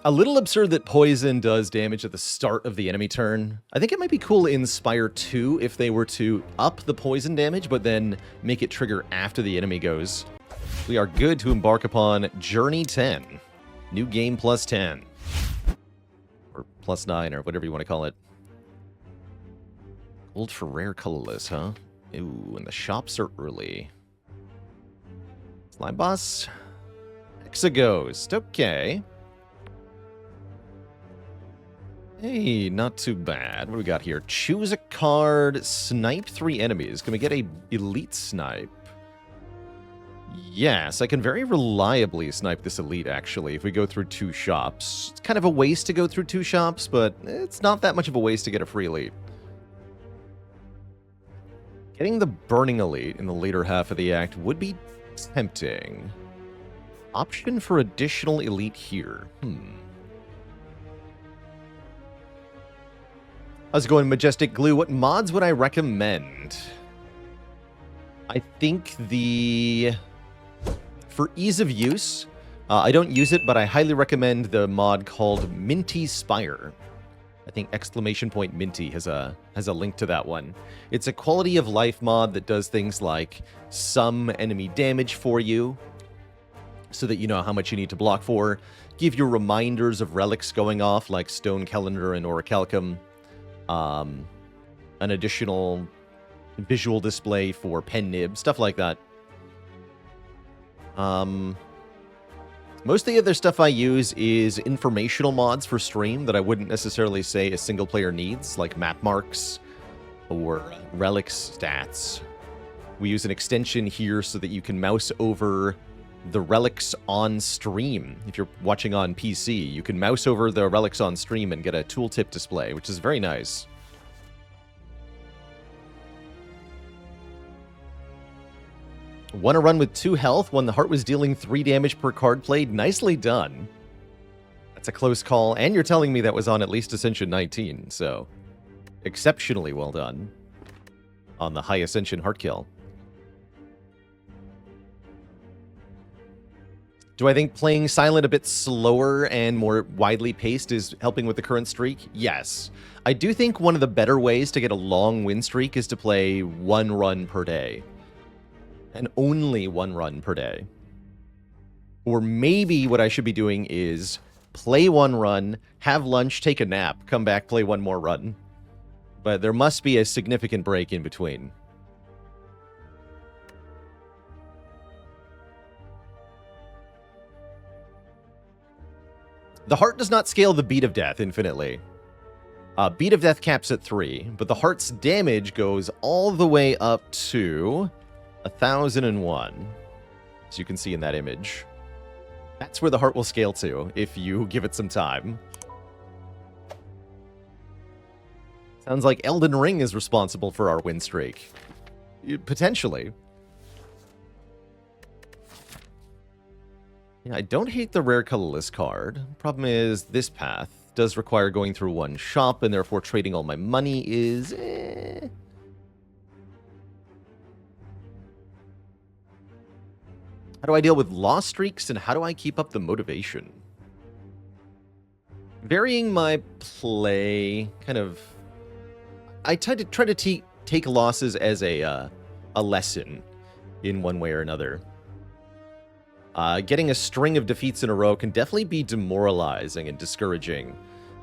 A little absurd that poison does damage at the start of the enemy turn. I think it might be cool in Spire 2 if they were to up the poison damage, but then make it trigger after the enemy goes. We are good to embark upon Journey 10. New game plus 10. Or plus 9, or whatever you want to call it. Gold for rare colorless, huh? Ooh, and the shops are early. Slime boss. Hexaghost. Okay. Hey, not too bad. What do we got here? Choose a card, snipe 3 enemies. Can we get a elite snipe? Yes, I can very reliably snipe this elite, actually, if we go through 2 shops. It's kind of a waste to go through 2 shops, but it's not that much of a waste to get a free elite. Getting the burning elite in the later half of the act would be tempting. Option for additional elite here. How's it going, Majestic Glue? What mods would I recommend? I think for ease of use, I don't use it, but I highly recommend the mod called Minty Spire. I think !Minty has a link to that one. It's a quality of life mod that does things like sum enemy damage for you, so that you know how much you need to block for, give you reminders of relics going off, like Stone Calendar and Orichalcum, an additional visual display for pen nib, stuff like that. Most of the other stuff I use is informational mods for stream that I wouldn't necessarily say a single player needs, like map marks or relics stats. We use an extension here so that you can mouse over the relics on stream. If you're watching on PC, you can mouse over the relics on stream and get a tooltip display, which is very nice. Want to run with 2 health when the heart was dealing 3 damage per card played? Nicely done. That's a close call, and you're telling me that was on at least Ascension 19, so exceptionally well done on the high Ascension heart kill. Do I think playing Silent a bit slower and more widely paced is helping with the current streak? Yes. I do think one of the better ways to get a long win streak is to play 1 run per day. And only 1 run per day. Or maybe what I should be doing is play 1 run, have lunch, take a nap, come back, play 1 more run. But there must be a significant break in between. The heart does not scale the beat of death infinitely. Beat of death caps at 3, but the heart's damage goes all the way up to 1001, as you can see in that image. That's where the heart will scale to, if you give it some time. Sounds like Elden Ring is responsible for our win streak. Potentially. Yeah, I don't hate the rare colorless card. Problem is, this path does require going through 1 shop, and therefore trading all my money is... How do I deal with loss streaks, and how do I keep up the motivation? Varying my play, kind of... I try to take losses as a lesson in one way or another. Getting a string of defeats in a row can definitely be demoralizing and discouraging.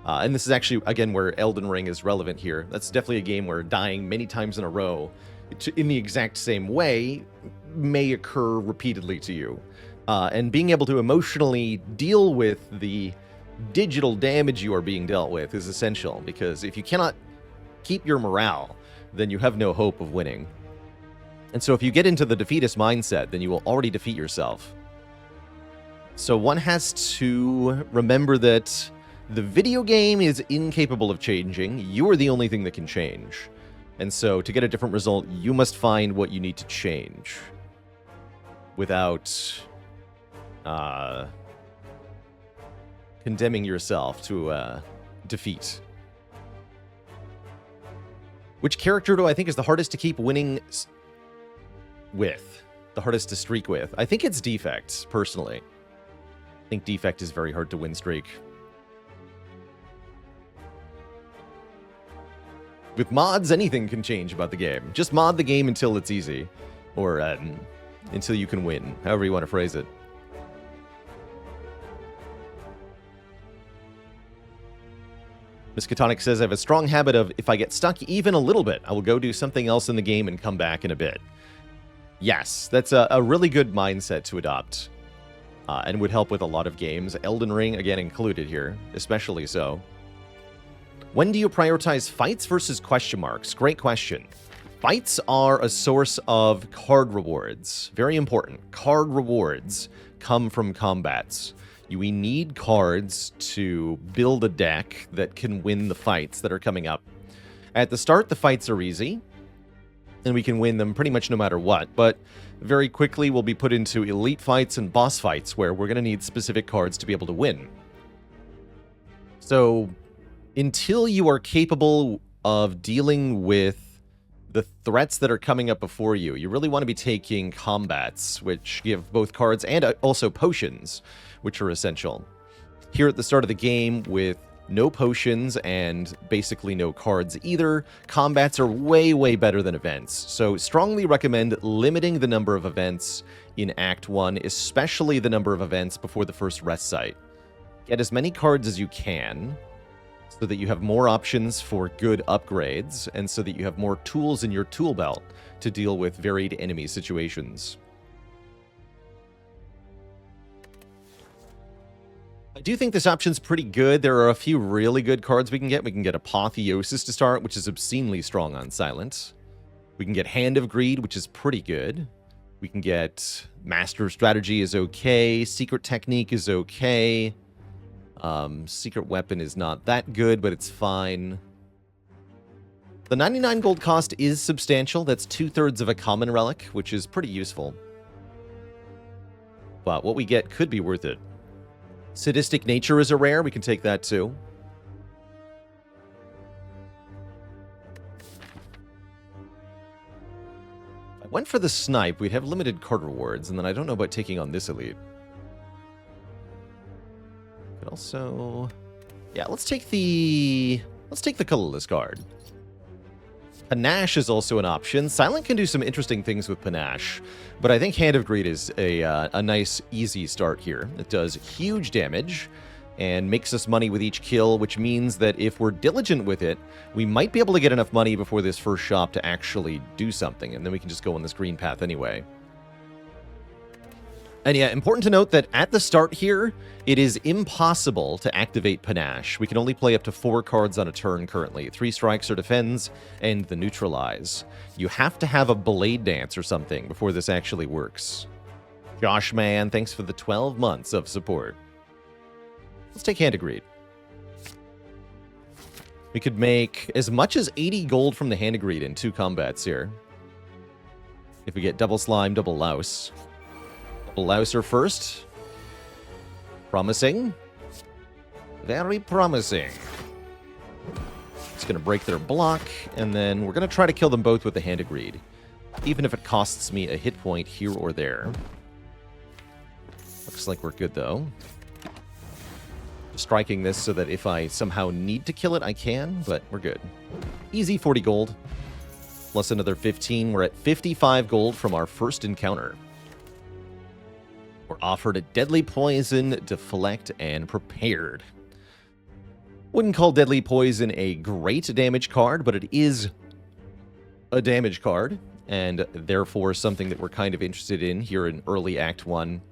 And this is actually, again, where Elden Ring is relevant here. That's definitely a game where dying many times in a row, in the exact same way, may occur repeatedly to you. And being able to emotionally deal with the digital damage you are being dealt with is essential, because if you cannot keep your morale, then you have no hope of winning. And so if you get into the defeatist mindset, then you will already defeat yourself. So one has to remember that the video game is incapable of changing. You are the only thing that can change. And so to get a different result, you must find what you need to change without condemning yourself to defeat. Which character do I think is the hardest to keep winning with? The hardest to streak with? I think it's Defect, personally. I think Defect is very hard to win streak. With mods, anything can change about the game. Just mod the game until it's easy. Or until you can win, however you want to phrase it. Miskatonic says, I have a strong habit of, if I get stuck even a little bit, I will go do something else in the game and come back in a bit. Yes, that's a really good mindset to adopt. And would help with a lot of games. Elden Ring, again, included here, especially so. When do you prioritize fights versus question marks? Great question. Fights are a source of card rewards. Very important. Card rewards come from combats. We need cards to build a deck that can win the fights that are coming up. At the start, the fights are easy, and we can win them pretty much no matter what, but very quickly we'll be put into elite fights and boss fights where we're going to need specific cards to be able to win. So, until you are capable of dealing with the threats that are coming up before you, you really want to be taking combats, which give both cards and also potions, which are essential. Here at the start of the game, with no potions and basically no cards either, combats are way, way better than events. So strongly recommend limiting the number of events in Act 1, especially the number of events before the first rest site. Get as many cards as you can, so that you have more options for good upgrades, and so that you have more tools in your tool belt to deal with varied enemy situations. I do think this option's pretty good. There are a few really good cards we can get. We can get Apotheosis to start, which is obscenely strong on Silent. We can get Hand of Greed, which is pretty good. We can get Master of Strategy is okay. Secret Technique is okay. Secret Weapon is not that good, but it's fine. The 99 gold cost is substantial. That's 2/3 of a common relic, which is pretty useful. But what we get could be worth it. Sadistic Nature is a rare. We can take that too. If I went for the Snipe, we'd have limited card rewards, and then I don't know about taking on this elite. Could also... yeah, let's take the colorless card. Panache is also an option. Silent can do some interesting things with Panache, but I think Hand of Greed is a nice, easy start here. It does huge damage and makes us money with each kill, which means that if we're diligent with it, we might be able to get enough money before this first shop to actually do something, and then we can just go on this green path anyway. And yeah, important to note that at the start here, it is impossible to activate Panache. We can only play up to 4 cards on a turn currently. 3 strikes or defends, and the neutralize. You have to have a Blade Dance or something before this actually works. Josh Man, thanks for the 12 months of support. Let's take Hand of Greed. We could make as much as 80 gold from the Hand of Greed in 2 combats here. If we get double Slime, double Louse. Louser first. Promising. Very promising. It's going to break their block, and then we're going to try to kill them both with the Hand of Greed, even if it costs me a hit point here or there. Looks like we're good, though. Striking this so that if I somehow need to kill it, I can, but we're good. Easy 40 gold. Plus another 15. We're at 55 gold from our first encounter. We're offered a Deadly Poison, Deflect, and Prepared. Wouldn't call Deadly Poison a great damage card, but it is a damage card, and therefore something that we're kind of interested in here in early Act 1.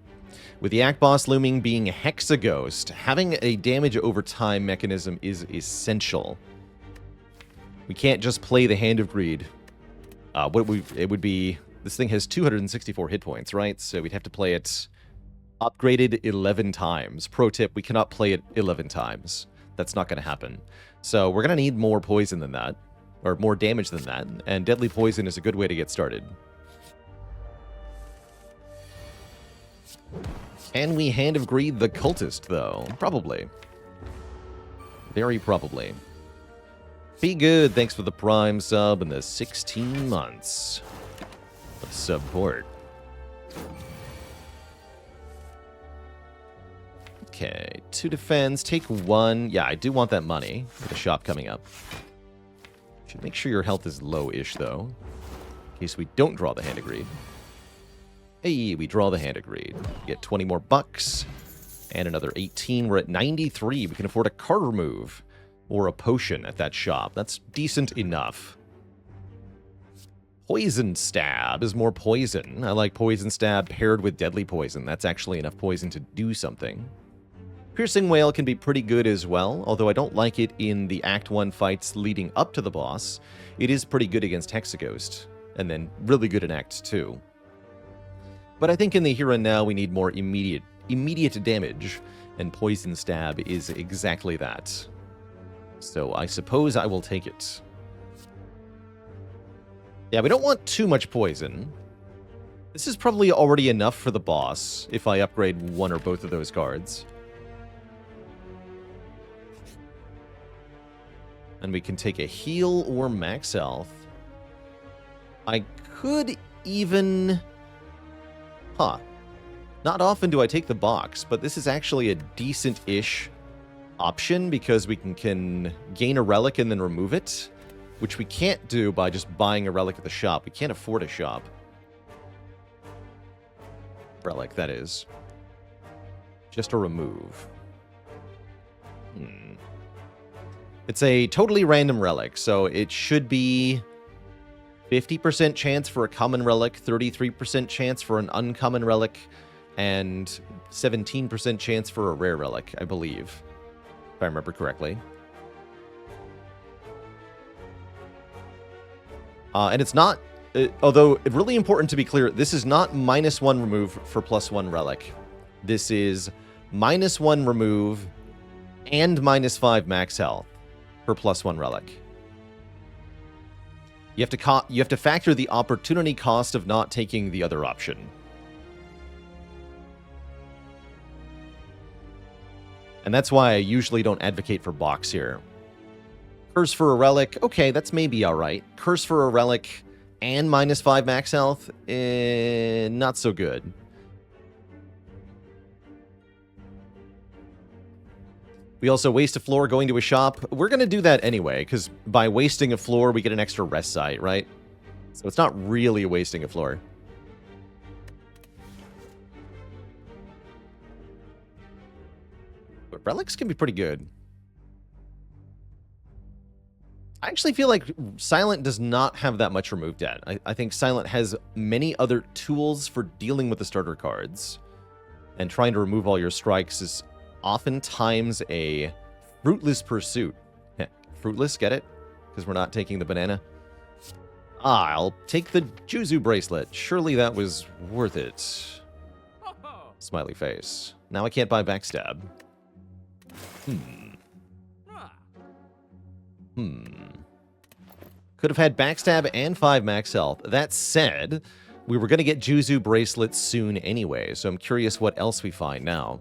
With the Act Boss looming being Hexaghost, having a damage over time mechanism is essential. We can't just play the Hand of Greed. It would be... this thing has 264 hit points, right? So we'd have to play it upgraded 11 times. Pro tip, we cannot play it 11 times. That's not going to happen. So we're going to need more poison than that, or more damage than that, and Deadly Poison is a good way to get started. Can we Hand of Greed the Cultist, though? Probably. Very probably. Be good, thanks for the Prime sub and the 16 months of support. Okay, 2 defense, take 1. Yeah, I do want that money with the shop coming up. Should make sure your health is low-ish, though, in case we don't draw the Hand of Greed. Hey, we draw the Hand of Greed. Get 20 more bucks. And another 18. We're at 93. We can afford a card remove or a potion at that shop. That's decent enough. Poison Stab is more poison. I like Poison Stab paired with Deadly Poison. That's actually enough poison to do something. Piercing Wail can be pretty good as well, although I don't like it in the Act 1 fights leading up to the boss. It is pretty good against Hexaghost, and then really good in Act 2. But I think in the here and now we need more immediate damage, and Poison Stab is exactly that. So I suppose I will take it. Yeah, we don't want too much poison. This is probably already enough for the boss if I upgrade one or both of those cards. And we can take a heal or max health. I could even... Huh. Not often do I take the box, but this is actually a decent-ish option because we can gain a relic and then remove it, which we can't do by just buying a relic at the shop. We can't afford a shop. Relic, that is. Just a remove. It's a totally random relic, so it should be 50% chance for a common relic, 33% chance for an uncommon relic, and 17% chance for a rare relic, I believe, if I remember correctly. And it's not, although really important to be clear, this is not -1 remove for +1 relic. This is -1 remove and -5 max health for +1 relic. You have to factor the opportunity cost of not taking the other option. And that's why I usually don't advocate for box here. Curse for a relic, okay, that's maybe alright. Curse for a relic and -5 max health, not so good. We also waste a floor going to a shop. We're going to do that anyway, because by wasting a floor, we get an extra rest site, right? So it's not really wasting a floor. But relics can be pretty good. I actually feel like Silent does not have that much remove debt. I think Silent has many other tools for dealing with the starter cards. And trying to remove all your strikes is oftentimes a fruitless pursuit. Fruitless, get it? Because we're not taking the banana. I'll take the Juzu bracelet. Surely that was worth it. Smiley face. Now I can't buy backstab. Could have had backstab and 5 max health. That said, we were going to get Juzu bracelets soon anyway, so I'm curious what else we find now.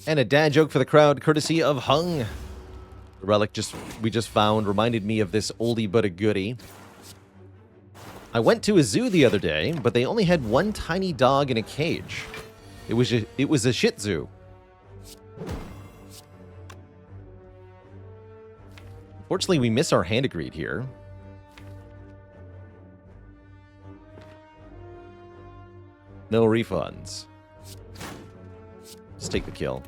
And a dad joke for the crowd, courtesy of Hung. The relic we just found reminded me of this oldie but a goodie. I went to a zoo the other day, but they only had one tiny dog in a cage. It was a Shih Tzu. Fortunately, we miss our Hand of Greed here. No refunds. Let's take the kill.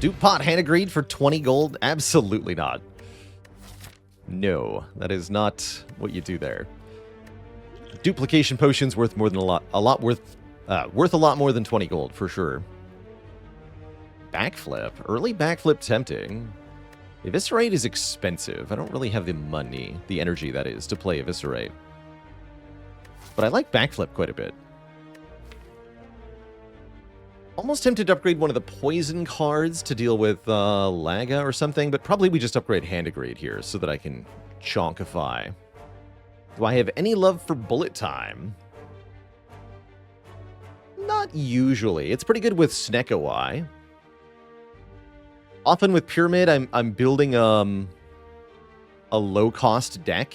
Dupe Pot Hand of Greed for 20 gold? Absolutely not. No, that is not what you do there. Duplication potions worth more than worth a lot more than 20 gold for sure. Backflip, early backflip tempting. Eviscerate is expensive. I don't really have the money, the energy that is, to play Eviscerate. But I like backflip quite a bit. Almost tempted to upgrade one of the poison cards to deal with Laga or something, but probably we just upgrade Hand of Greed here so that I can chonkify. Do I have any love for Bullet Time? Not usually. It's pretty good with Snekowai. Often with Pyramid, I'm building a low-cost deck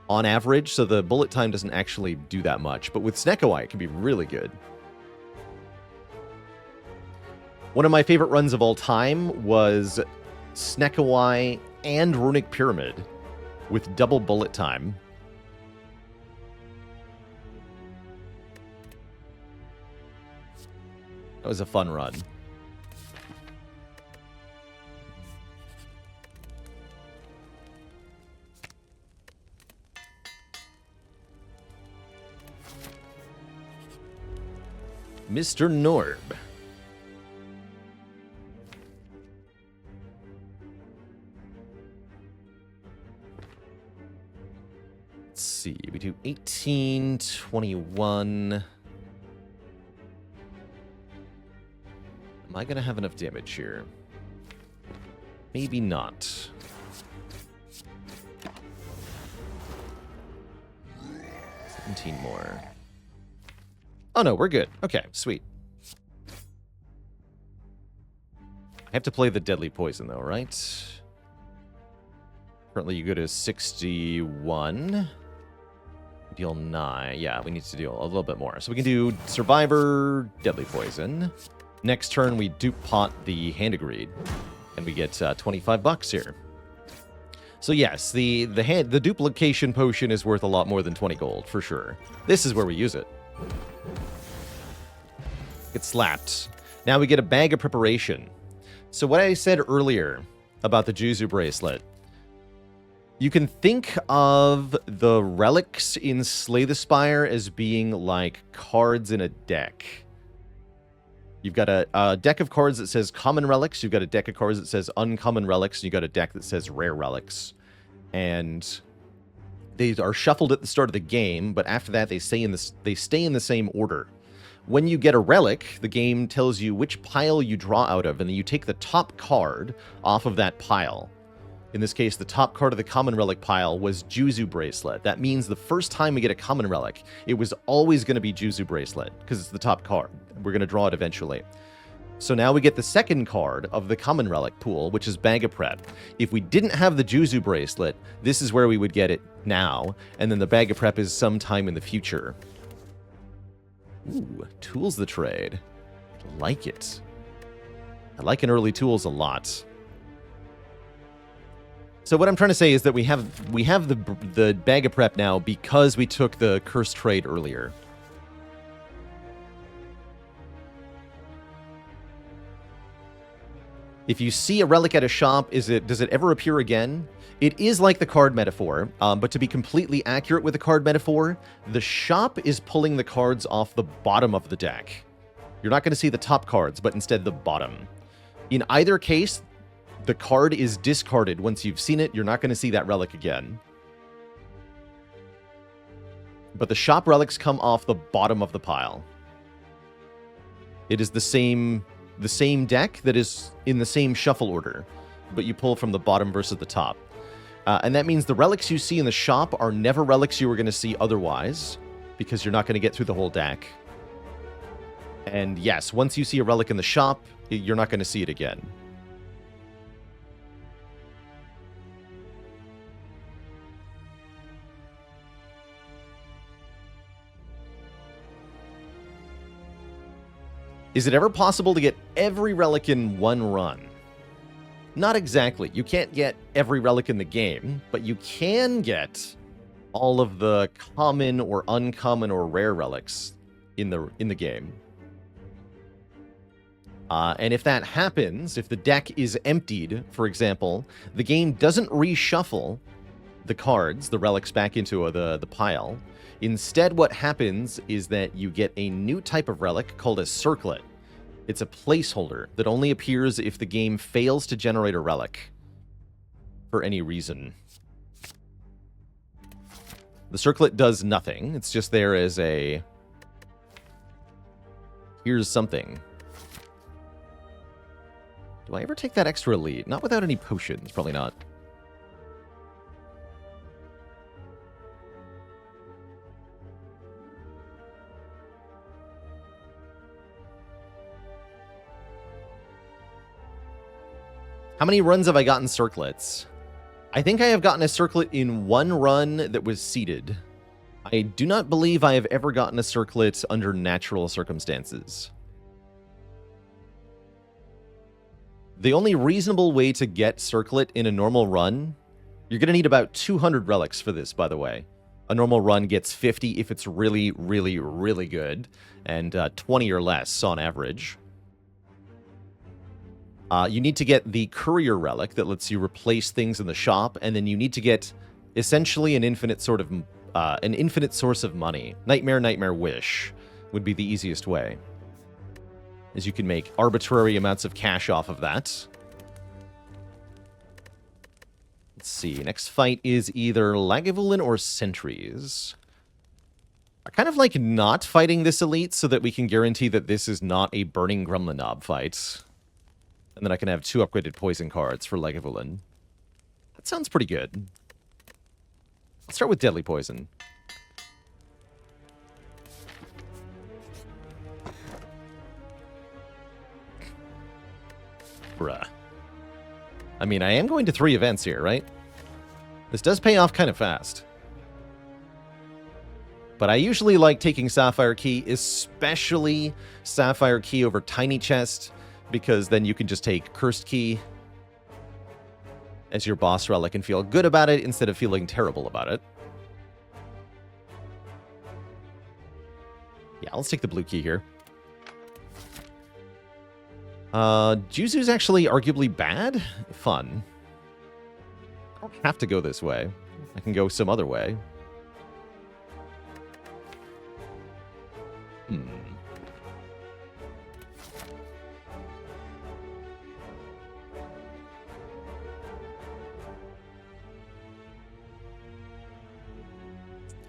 on average, so the bullet time doesn't actually do that much. But with Snekawai, it can be really good. One of my favorite runs of all time was Snekawai and Runic Pyramid with double bullet time. That was a fun run. Mr. Norb. Let's see. We do 18, 21. Am I going to have enough damage here? Maybe not. 17 more. Oh, no, we're good. Okay, sweet. I have to play the Deadly Poison, though, right? Currently, you go to 61. Deal 9. Yeah, we need to deal a little bit more. So we can do Survivor, Deadly Poison. Next turn, we dupe pot the Hand of Greed. And we get $25 here. So yes, the duplication potion is worth a lot more than 20 gold, for sure. This is where we use it. Get slapped. Now we get a bag of preparation. So what I said earlier about the Juzu bracelet, you can think of the relics in Slay the Spire as being like cards in a deck. You've got a deck of cards that says common relics, you've got a deck of cards that says uncommon relics, and you've got a deck that says rare relics. And they are shuffled at the start of the game, but after that they stay in the same order. When you get a relic, the game tells you which pile you draw out of, and then you take the top card off of that pile. In this case, the top card of the common relic pile was Juzu Bracelet. That means the first time we get a common relic, it was always going to be Juzu Bracelet, because it's the top card. We're going to draw it eventually. So now we get the second card of the common relic pool, which is Bag of Prep. If we didn't have the Juzu Bracelet, this is where we would get it now, and then the Bag of Prep is sometime in the future. Ooh, Tools the Trade. I like it. I like an early Tools a lot. So what I'm trying to say is that we have the Bag of Prep now because we took the Cursed Trade earlier. If you see a relic at a shop, does it ever appear again? It is like the card metaphor, but to be completely accurate with the card metaphor, the shop is pulling the cards off the bottom of the deck. You're not going to see the top cards, but instead the bottom. In either case, the card is discarded once you've seen it. You're not going to see that relic again. But the shop relics come off the bottom of the pile. It is the same deck that is in the same shuffle order, but you pull from the bottom versus the top. And that means the relics you see in the shop are never relics you were going to see otherwise, because you're not going to get through the whole deck. And yes, once you see a relic in the shop, you're not going to see it again. Is it ever possible to get every relic in one run? Not exactly. You can't get every relic in the game, but you can get all of the common or uncommon or rare relics in the game. And if that happens, if the deck is emptied, for example, the game doesn't reshuffle the cards, the relics, back into the pile. Instead, what happens is that you get a new type of relic called a circlet. It's a placeholder that only appears if the game fails to generate a relic for any reason. The circlet does nothing. It's just there as a... here's something. Do I ever take that extra elite? Not without any potions, probably not. How many runs have I gotten circlets? I think I have gotten a circlet in one run that was seeded. I do not believe I have ever gotten a circlet under natural circumstances. The only reasonable way to get circlet in a normal run, you're going to need about 200 relics for this, by the way. A normal run gets 50 if it's really, really, really good, and 20 or less on average. You need to get the courier relic that lets you replace things in the shop, and then you need to get essentially an infinite source of money. Nightmare Wish would be the easiest way, as you can make arbitrary amounts of cash off of that. Let's see. Next fight is either Lagavulin or Sentries. I kind of like not fighting this elite so that we can guarantee that this is not a Burning Gremlin Knob fight. And then I can have 2 upgraded poison cards for Lagavulin. That sounds pretty good. Let's start with Deadly Poison. Bruh. I mean, I am going to 3 events here, right? This does pay off kind of fast. But I usually like taking Sapphire Key, especially Sapphire Key over Tiny Chest, because then you can just take Cursed Key as your boss relic and feel good about it instead of feeling terrible about it. Yeah, let's take the blue key here. Juzu's actually arguably bad. Fun. I don't have to go this way. I can go some other way.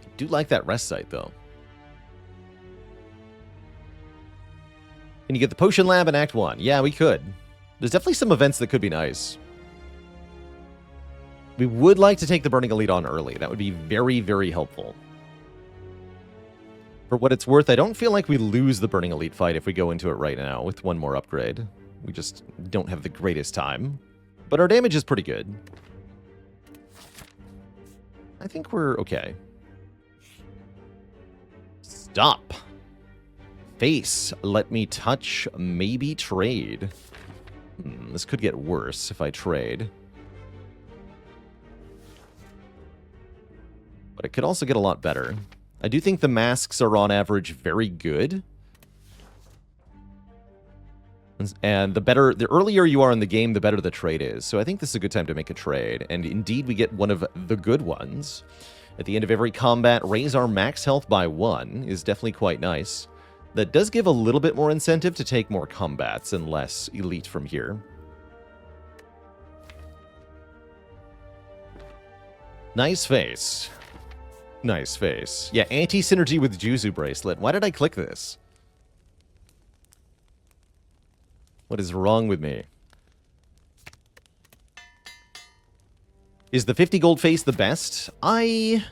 I do like that rest site, though. Can you get the Potion Lab in Act 1? Yeah, we could. There's definitely some events that could be nice. We would like to take the Burning Elite on early. That would be very, very helpful. For what it's worth, I don't feel like we lose the Burning Elite fight if we go into it right now with one more upgrade. We just don't have the greatest time. But our damage is pretty good. I think we're okay. Stop. Face. Let me touch. Maybe trade. This could get worse if I trade. But it could also get a lot better. I do think the masks are on average very good. And the earlier you are in the game, the better the trade is. So I think this is a good time to make a trade. And indeed, we get one of the good ones. At the end of every combat, raise our max health by 1 is definitely quite nice. That does give a little bit more incentive to take more combats and less elite from here. Nice face. Nice face. Yeah, anti-synergy with Juzu Bracelet. Why did I click this? What is wrong with me? Is the 50 gold face the best? I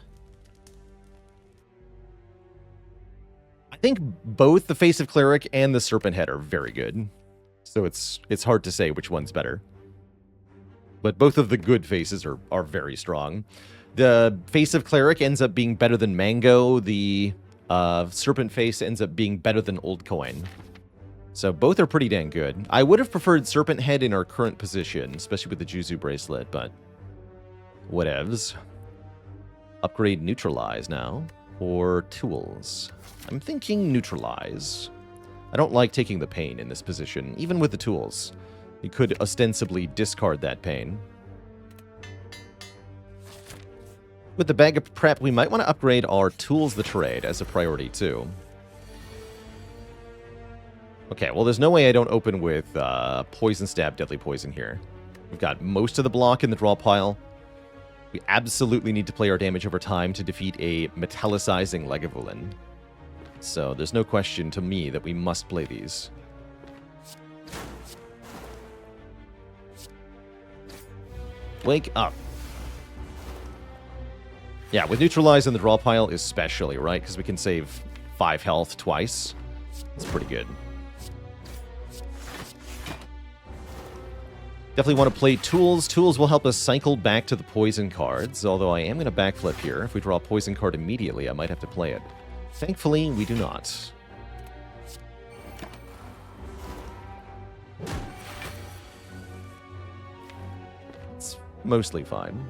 think both the Face of Cleric and the Serpent Head are very good. So it's hard to say which one's better. But both of the good faces are very strong. The Face of Cleric ends up being better than Mango. The Serpent Face ends up being better than Old Coin. So both are pretty dang good. I would have preferred Serpent Head in our current position, especially with the Juzu Bracelet, but whatevs. Upgrade Neutralize now, or Tools. I'm thinking Neutralize. I don't like taking the pain in this position, even with the tools. You could ostensibly discard that pain. With the Bag of Prep, we might want to upgrade our Tools the Trade as a priority, too. Okay, well, there's no way I don't open with Poison Stab, Deadly Poison here. We've got most of the block in the draw pile. We absolutely need to play our damage over time to defeat a Metallicizing Lagavulin. So there's no question to me that we must play these. Wake up. Yeah, with Neutralize in the draw pile especially, right? Because we can save 5 health twice. It's pretty good. Definitely want to play Tools. Tools will help us cycle back to the poison cards, although I am going to backflip here. If we draw a poison card immediately, I might have to play it. Thankfully, we do not. It's mostly fine.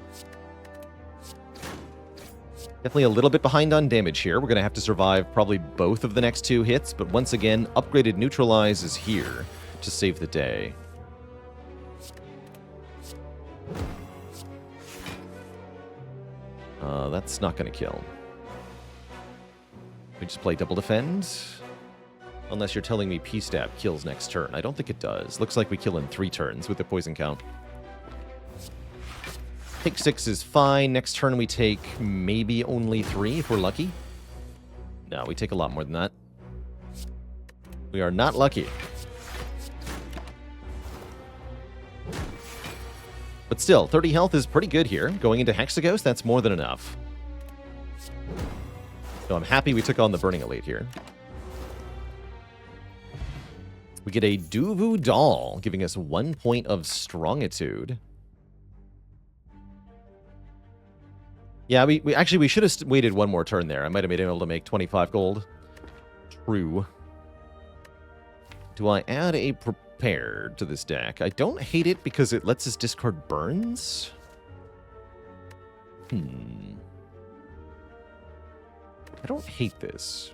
Definitely a little bit behind on damage here. We're going to have to survive probably both of the next 2 hits, but once again, upgraded Neutralize is here to save the day. That's not going to kill. We just play double defend. Unless you're telling me P-Stab kills next turn. I don't think it does. Looks like we kill in 3 turns with the poison count. Take 6 is fine. Next turn we take maybe only 3 if we're lucky. No, we take a lot more than that. We are not lucky. But still, 30 health is pretty good here. Going into Hexaghost, that's more than enough. So I'm happy we took on the Burning Elite here. We get a Duvu Doll, giving us 1 point of Strongitude. Yeah, we should have waited 1 more turn there. I might have been able to make 25 gold. True. Do I add a Prepared to this deck? I don't hate it because it lets us discard burns. I don't hate this.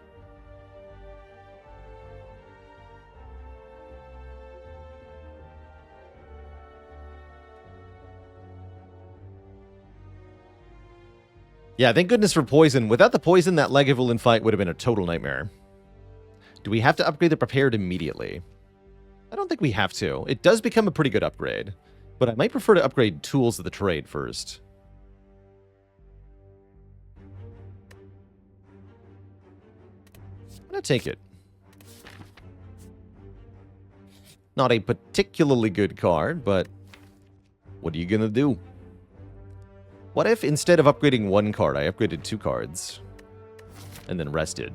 Yeah, thank goodness for poison. Without the poison, that Lagavulin fight would have been a total nightmare. Do we have to upgrade the Prepared immediately? I don't think we have to. It does become a pretty good upgrade, but I might prefer to upgrade Tools of the Trade first. I'm going to take it. Not a particularly good card, but what are you going to do? What if instead of upgrading 1 card, I upgraded 2 cards and then rested?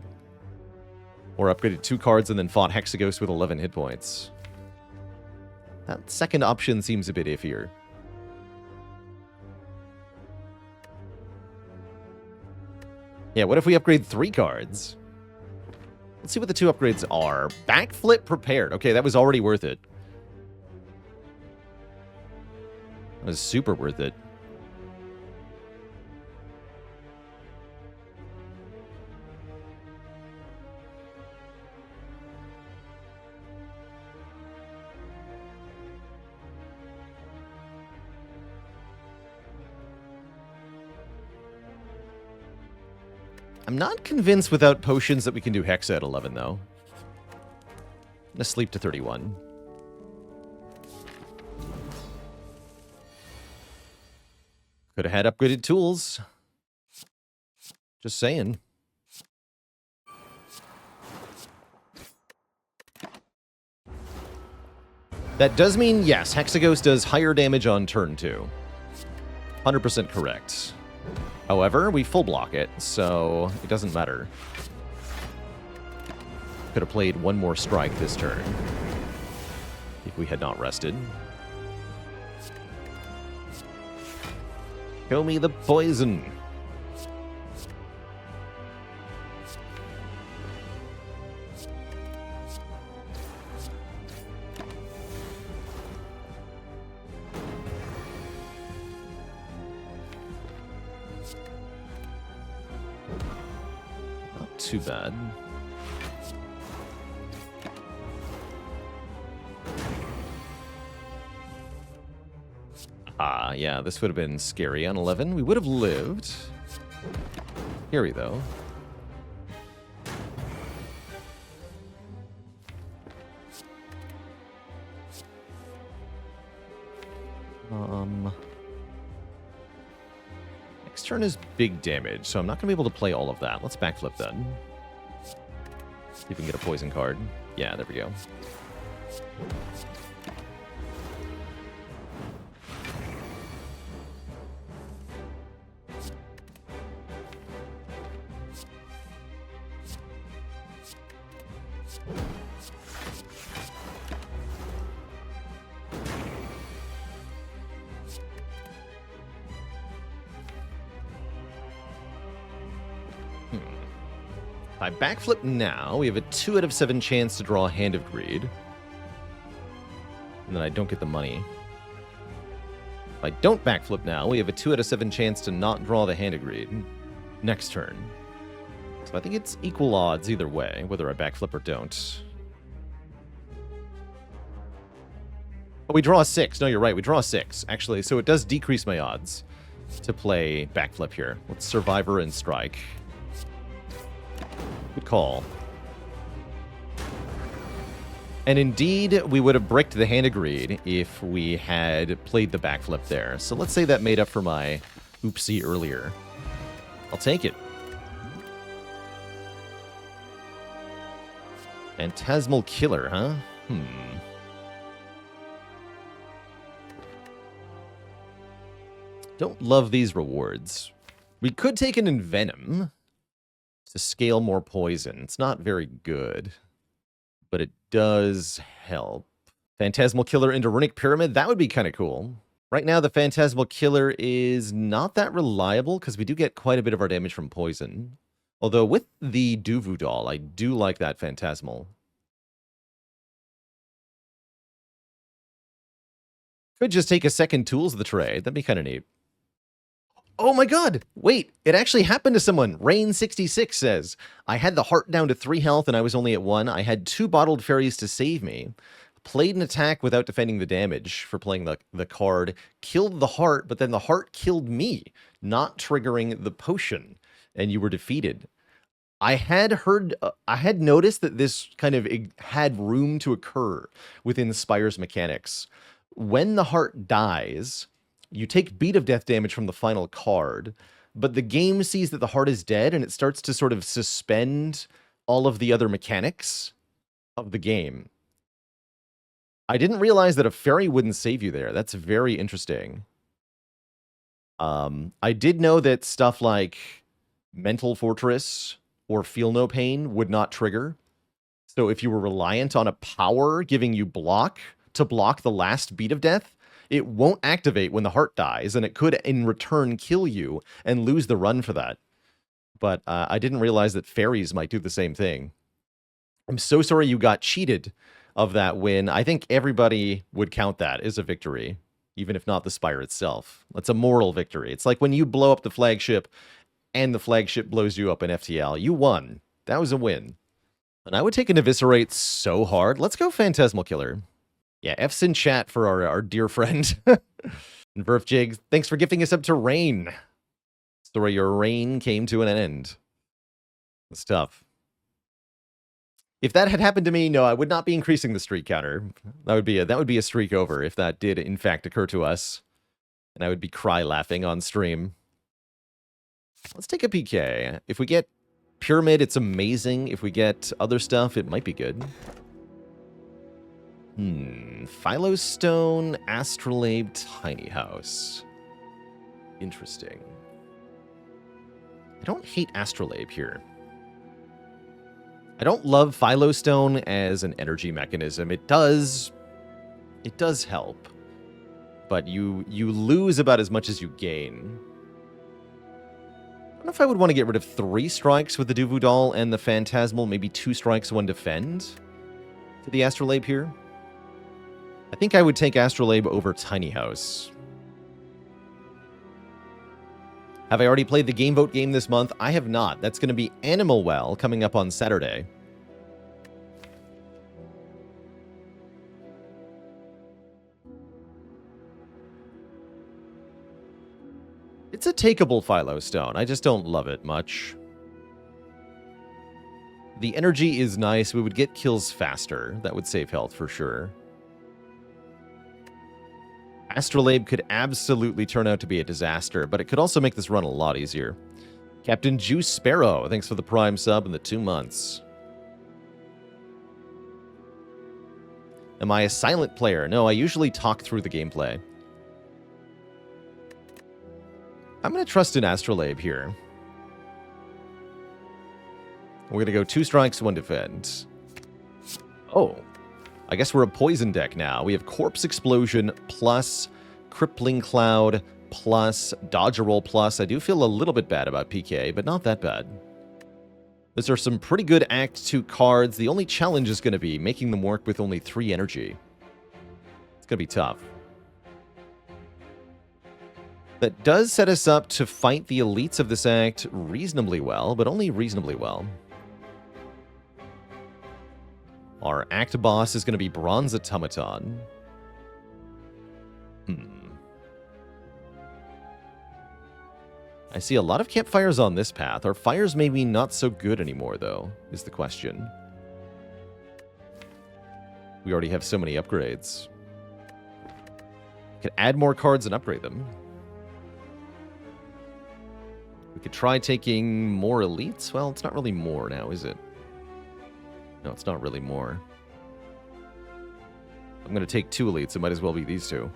Or upgraded 2 cards and then fought Hexaghost with 11 hit points? That second option seems a bit iffier. Yeah, what if we upgrade 3 cards? Let's see what the 2 upgrades are. Backflip Prepared. Okay, that was already worth it. That was super worth it. I'm not convinced without potions that we can do Hexa at 11, though. Let's sleep to 31. Could have had upgraded tools. Just saying. That does mean, yes, Hexaghost does higher damage on turn 2. 100% correct. However, we full block it, so it doesn't matter. Could have played 1 more strike this turn if we had not rested. Show me the poison. Too bad. Ah, yeah, this would have been scary on 11. We would have lived. Scary, though. Next turn is big damage, so I'm not going to be able to play all of that. Let's backflip then. See if we can get a poison card. Yeah, there we go. If I backflip now, we have a 2 out of 7 chance to draw a Hand of Greed. And then I don't get the money. If I don't backflip now, we have a 2 out of 7 chance to not draw the Hand of Greed next turn. So I think it's equal odds either way, whether I backflip or don't. Oh, we draw a 6. No, you're right. We draw a 6, actually. So it does decrease my odds to play backflip here. Let's Survivor and Strike. Good call. And indeed, we would have bricked the Hand of Greed if we had played the backflip there. So let's say that made up for my oopsie earlier. I'll take it. Phantasmal Killer, huh? Don't love these rewards. We could take an Envenom to scale more poison. It's not very good, but it does help. Phantasmal Killer into Runic Pyramid, that would be kind of cool. Right now, the Phantasmal Killer is not that reliable because we do get quite a bit of our damage from poison. Although with the Duvu doll, I do like that Phantasmal. Could just take a second Tools of the Trade. That'd be kind of neat. Oh my god! Wait, it actually happened to someone. Rain66 says, I had the heart down to 3 health and I was only at 1. I had 2 bottled fairies to save me. Played an attack without defending the damage for playing the card. Killed the heart, but then the heart killed me, not triggering the potion. And you were defeated. I had noticed that this kind of had room to occur within Spire's mechanics. When the heart dies, you take Beat of Death damage from the final card, but the game sees that the heart is dead and it starts to sort of suspend all of the other mechanics of the game. I didn't realize that a fairy wouldn't save you there. That's very interesting. I did know that stuff like Mental Fortress or Feel No Pain would not trigger. So if you were reliant on a power giving you block to block the last Beat of Death, it won't activate when the heart dies, and it could in return kill you and lose the run for that. But I didn't realize that fairies might do the same thing. I'm so sorry you got cheated of that win. I think everybody would count that as a victory, even if not the Spire itself. That's a moral victory. It's like when you blow up the flagship and the flagship blows you up in FTL. You won. That was a win. And I would take an Eviscerate so hard. Let's go Phantasmal Killer. Yeah, F's in chat for our dear friend. And Verf Jig, thanks for gifting us up to Rain. Story, your reign came to an end. It's tough. If that had happened to me, no, I would not be increasing the streak counter. That would be a streak over if that did in fact occur to us. And I would be cry laughing on stream. Let's take a PK. If we get Pyramid, it's amazing. If we get other stuff, it might be good. Philostone, Astrolabe, Tiny House. Interesting. I don't hate Astrolabe here. I don't love Philostone as an energy mechanism. It does help. But you lose about as much as you gain. I don't know if I would want to get rid of 3 strikes with the Duvu Doll and the Phantasmal, maybe 2 strikes, 1 defend to the Astrolabe here. I think I would take Astrolabe over Tiny House. Have I already played the Game Vote game this month? I have not. That's going to be Animal Well coming up on Saturday. It's a takeable Philostone. I just don't love it much. The energy is nice. We would get kills faster. That would save health for sure. Astrolabe could absolutely turn out to be a disaster, but it could also make this run a lot easier. Captain Juice Sparrow, thanks for the Prime sub and the 2 months. Am I a silent player? No, I usually talk through the gameplay. I'm going to trust in Astrolabe here. We're going to go 2 strikes, 1 defend. Oh. I guess we're a poison deck now. We have Corpse Explosion plus Crippling Cloud plus Dodge a Roll plus. I do feel a little bit bad about PK, but not that bad. Those are some pretty good Act 2 cards. The only challenge is going to be making them work with only 3 energy. It's going to be tough. That does set us up to fight the elites of this act reasonably well, but only reasonably well. Our act boss is going to be Bronze Automaton. I see a lot of campfires on this path. Are fires maybe not so good anymore, though, is the question. We already have so many upgrades. Could add more cards and upgrade them. We could try taking more elites. Well, it's not really more now, is it? No, it's not really more. I'm going to take 2 elites. It might as well be these 2.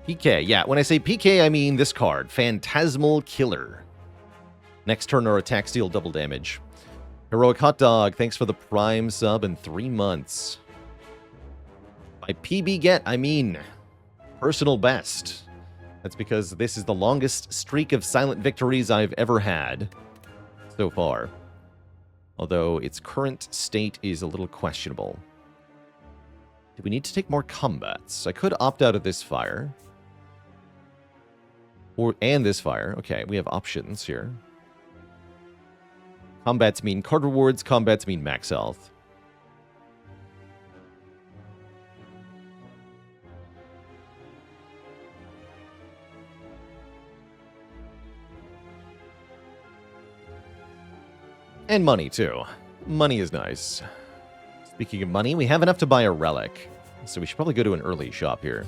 PK. Yeah, when I say PK, I mean this card. Phantasmal Killer. Next turn, our attacks deal double damage. Heroic Hot Dog, thanks for the Prime sub in 3 months. By PB get, I mean personal best. That's because this is the longest streak of silent victories I've ever had so far. Although its current state is a little questionable. Do we need to take more combats? I could opt out of this fire. And this fire. Okay, we have options here. Combats mean card rewards. Combats mean max health. And money, too. Money is nice. Speaking of money, we have enough to buy a relic. So we should probably go to an early shop here.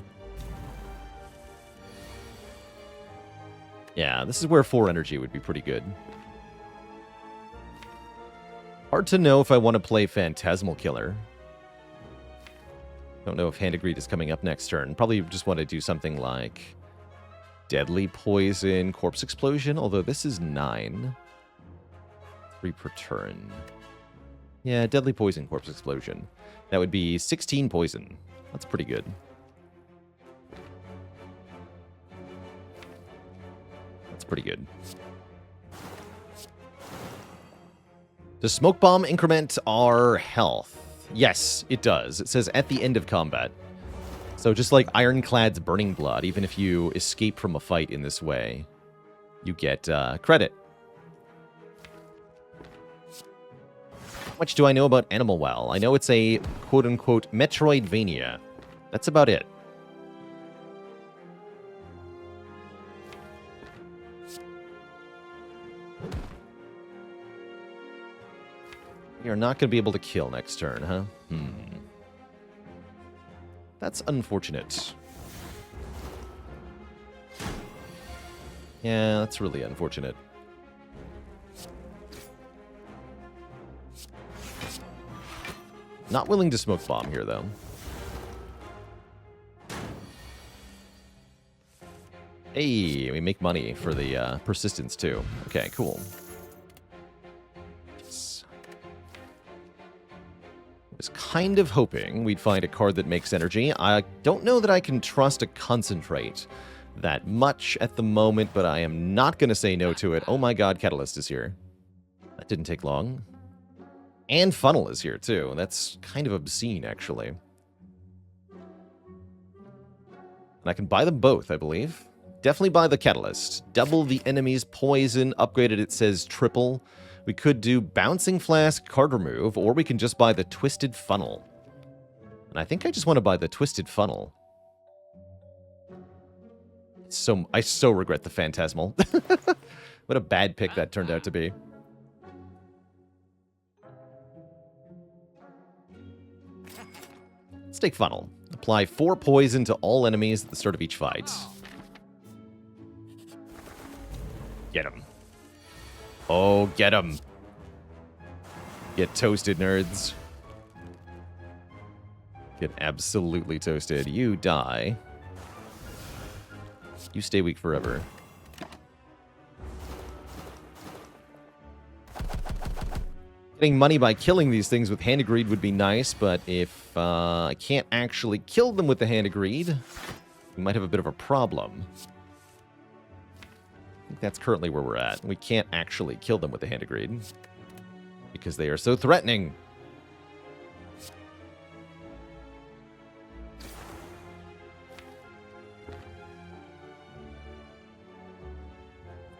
Yeah, this is where 4 energy would be pretty good. Hard to know if I want to play Phantasmal Killer. Don't know if Hand of Greed is coming up next turn. Probably just want to do something like Deadly Poison, Corpse Explosion, although this is 9. 3 per turn. Yeah, Deadly Poison, Corpse Explosion. That would be 16 poison. That's pretty good. That's pretty good. Does Smoke Bomb increment our health? Yes, it does. It says at the end of combat. So just like Ironclad's Burning Blood, even if you escape from a fight in this way, you get credit. How much do I know about Animal Well? I know it's a quote-unquote Metroidvania. That's about it. You're not going to be able to kill next turn, huh? That's unfortunate. Yeah, that's really unfortunate. Not willing to Smoke Bomb here, though. Hey, we make money for the persistence, too. Okay, cool. Yes. I was kind of hoping we'd find a card that makes energy. I don't know that I can trust a Concentrate that much at the moment, but I am not going to say no to it. Oh my god, Catalyst is here. That didn't take long. And Funnel is here, too. That's kind of obscene, actually. And I can buy them both, I believe. Definitely buy the Catalyst. Double the enemy's poison. Upgraded, it says triple. We could do Bouncing Flask, card remove, or we can just buy the Twisted Funnel. And I think I just want to buy the Twisted Funnel. I so regret the Phantasmal. What a bad pick that turned out to be. Let's take Funnel. Apply 4 poison to all enemies at the start of each fight. Get him. Oh, get him. Get toasted, nerds. Get absolutely toasted. You die. You stay weak forever. Getting money by killing these things with Hand of Greed would be nice, but if I can't actually kill them with the Hand of Greed, we might have a bit of a problem. think that's currently where we're at. We can't actually kill them with the Hand of Greed because they are so threatening.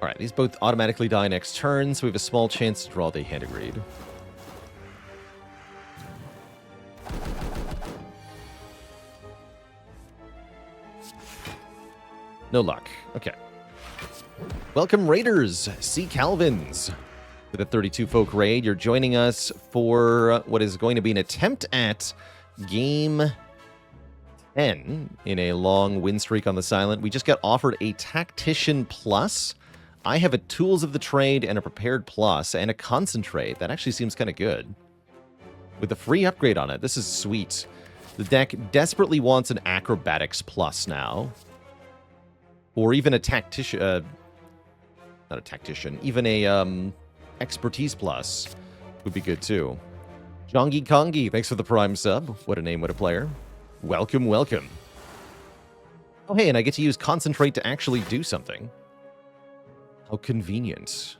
All right, these both automatically die next turn, so we have a small chance to draw the Hand of Greed. No luck. Okay. Welcome, Raiders. C. Calvins. For the 32 folk raid, you're joining us for what is going to be an attempt at game 10 in a long win streak on the Silent. We just got offered a Tactician Plus. I have a Tools of the Trade and a Prepared Plus and a Concentrate. That actually seems kind of good. With a free upgrade on it. This is sweet. The deck desperately wants an Acrobatics Plus now. Or even a Tactician... not a Tactician. Even a Expertise Plus would be good too. Jongi Kongi, thanks for the Prime sub. What a name, what a player. Welcome, welcome. Oh, hey, and I get to use Concentrate to actually do something. How convenient.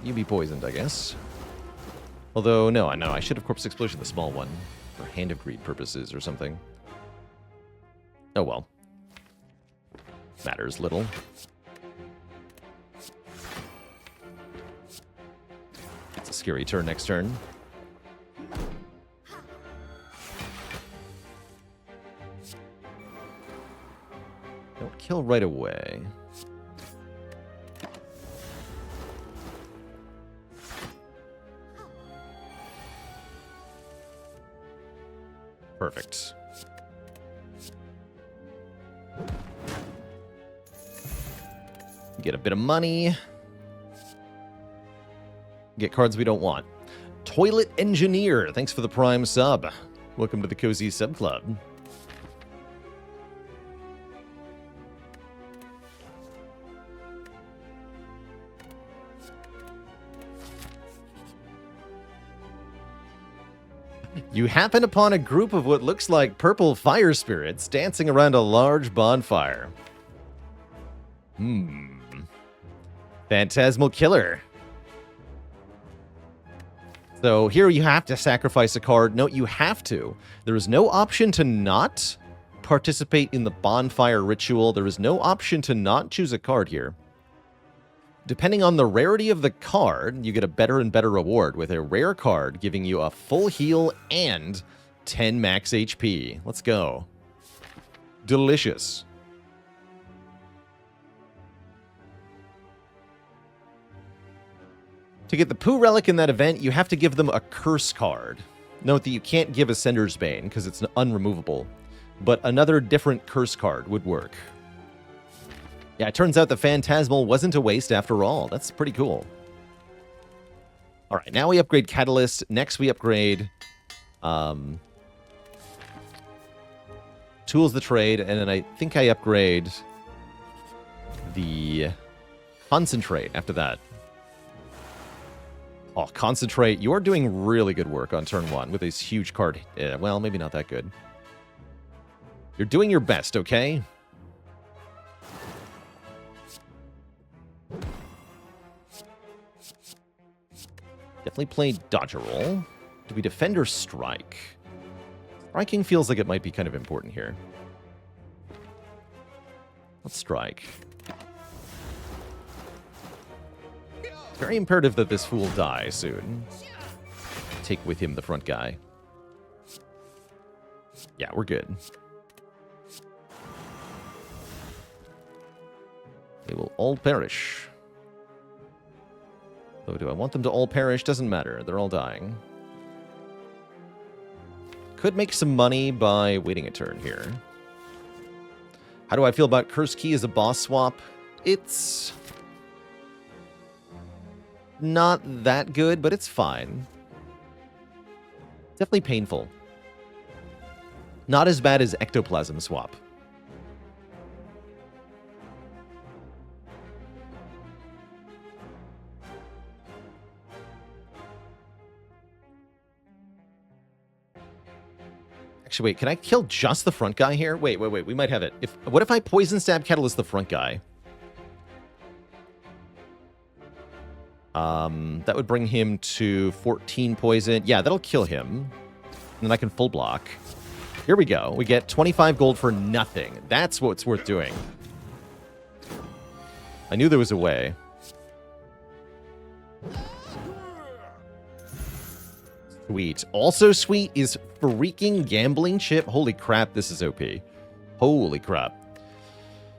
You be poisoned, I guess. Although, no, I should have Corpse Explosion, the small one, for Hand of Greed purposes or something. Oh well. Matters little. It's a scary turn next turn. Don't kill right away. Perfect. Get a bit of money. Get cards we don't want. Toilet Engineer, thanks for the Prime sub. Welcome to the Cozy Sub Club. You happen upon a group of what looks like purple fire spirits dancing around a large bonfire. Phantasmal Killer. So here you have to sacrifice a card. No, you have to. There is no option to not participate in the bonfire ritual. There is no option to not choose a card here. Depending on the rarity of the card, you get a better and better reward, with a rare card giving you a full heal and 10 max HP. Let's go. Delicious. To get the Pooh Relic in that event, you have to give them a curse card. Note that you can't give Ascender's Bane, because it's unremovable. But another different curse card would work. Yeah, it turns out the Phantasmal wasn't a waste after all. That's pretty cool. All right, now we upgrade Catalyst. Next we upgrade Tools of the Trade. And then I think I upgrade the Concentrate after that. Oh, Concentrate. You are doing really good work on turn 1 with this huge card. Well, maybe not that good. You're doing your best, okay? Definitely play Dodge a Roll. Do we defend or strike? Striking feels like it might be kind of important here. Let's strike. It's very imperative that this fool die soon. Take with him the front guy. Yeah, we're good. They will all perish. Though, do I want them to all perish? Doesn't matter. They're all dying. Could make some money by waiting a turn here. How do I feel about Curse Key as a boss swap? It's not that good, but it's fine. Definitely painful. Not as bad as ectoplasm swap. Actually, wait, can I kill just the front guy here? Wait, we might have it. What if I poison stab catalyst the front guy? That would bring him to 14 poison. Yeah, that'll kill him. And then I can full block. Here we go. We get 25 gold for nothing. That's what's worth doing. I knew there was a way. Sweet. Also sweet is freaking gambling chip. Holy crap, this is OP. Holy crap.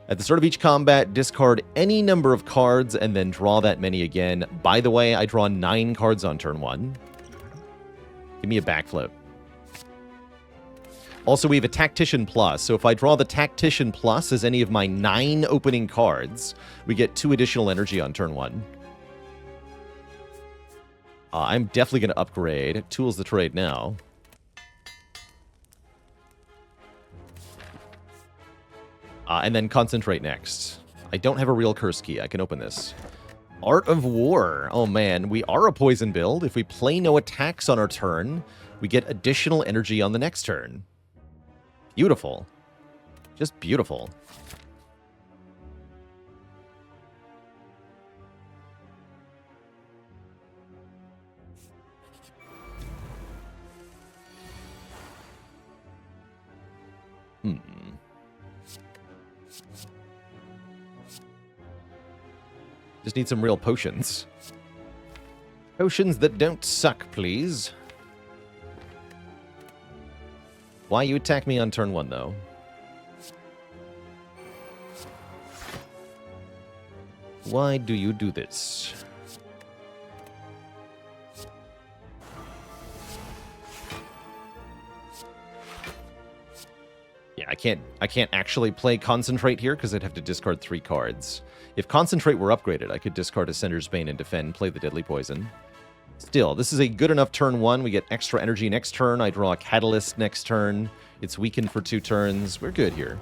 At the start of each combat, discard any number of cards and then draw that many again. By the way, I draw 9 cards on turn 1. Give me a backflip. Also, we have a Tactician Plus, so if I draw the Tactician Plus as any of my 9 opening cards, we get 2 additional energy on turn 1. I'm definitely going to upgrade Tools the Trade now. And then Concentrate next. I don't have a real curse key. I can open this. Art of War. Oh man, we are a poison build. If we play no attacks on our turn, we get additional energy on the next turn. Beautiful. Just beautiful. Just need some real potions. Potions that don't suck, please. Why you attack me on turn 1, though? Why do you do this? Yeah, I can't actually play Concentrate here because I'd have to discard 3 cards. If Concentrate were upgraded, I could discard Ascender's Bane and defend, play the Deadly Poison. Still, this is a good enough turn 1. We get extra energy next turn. I draw a Catalyst next turn. It's weakened for 2 turns. We're good here.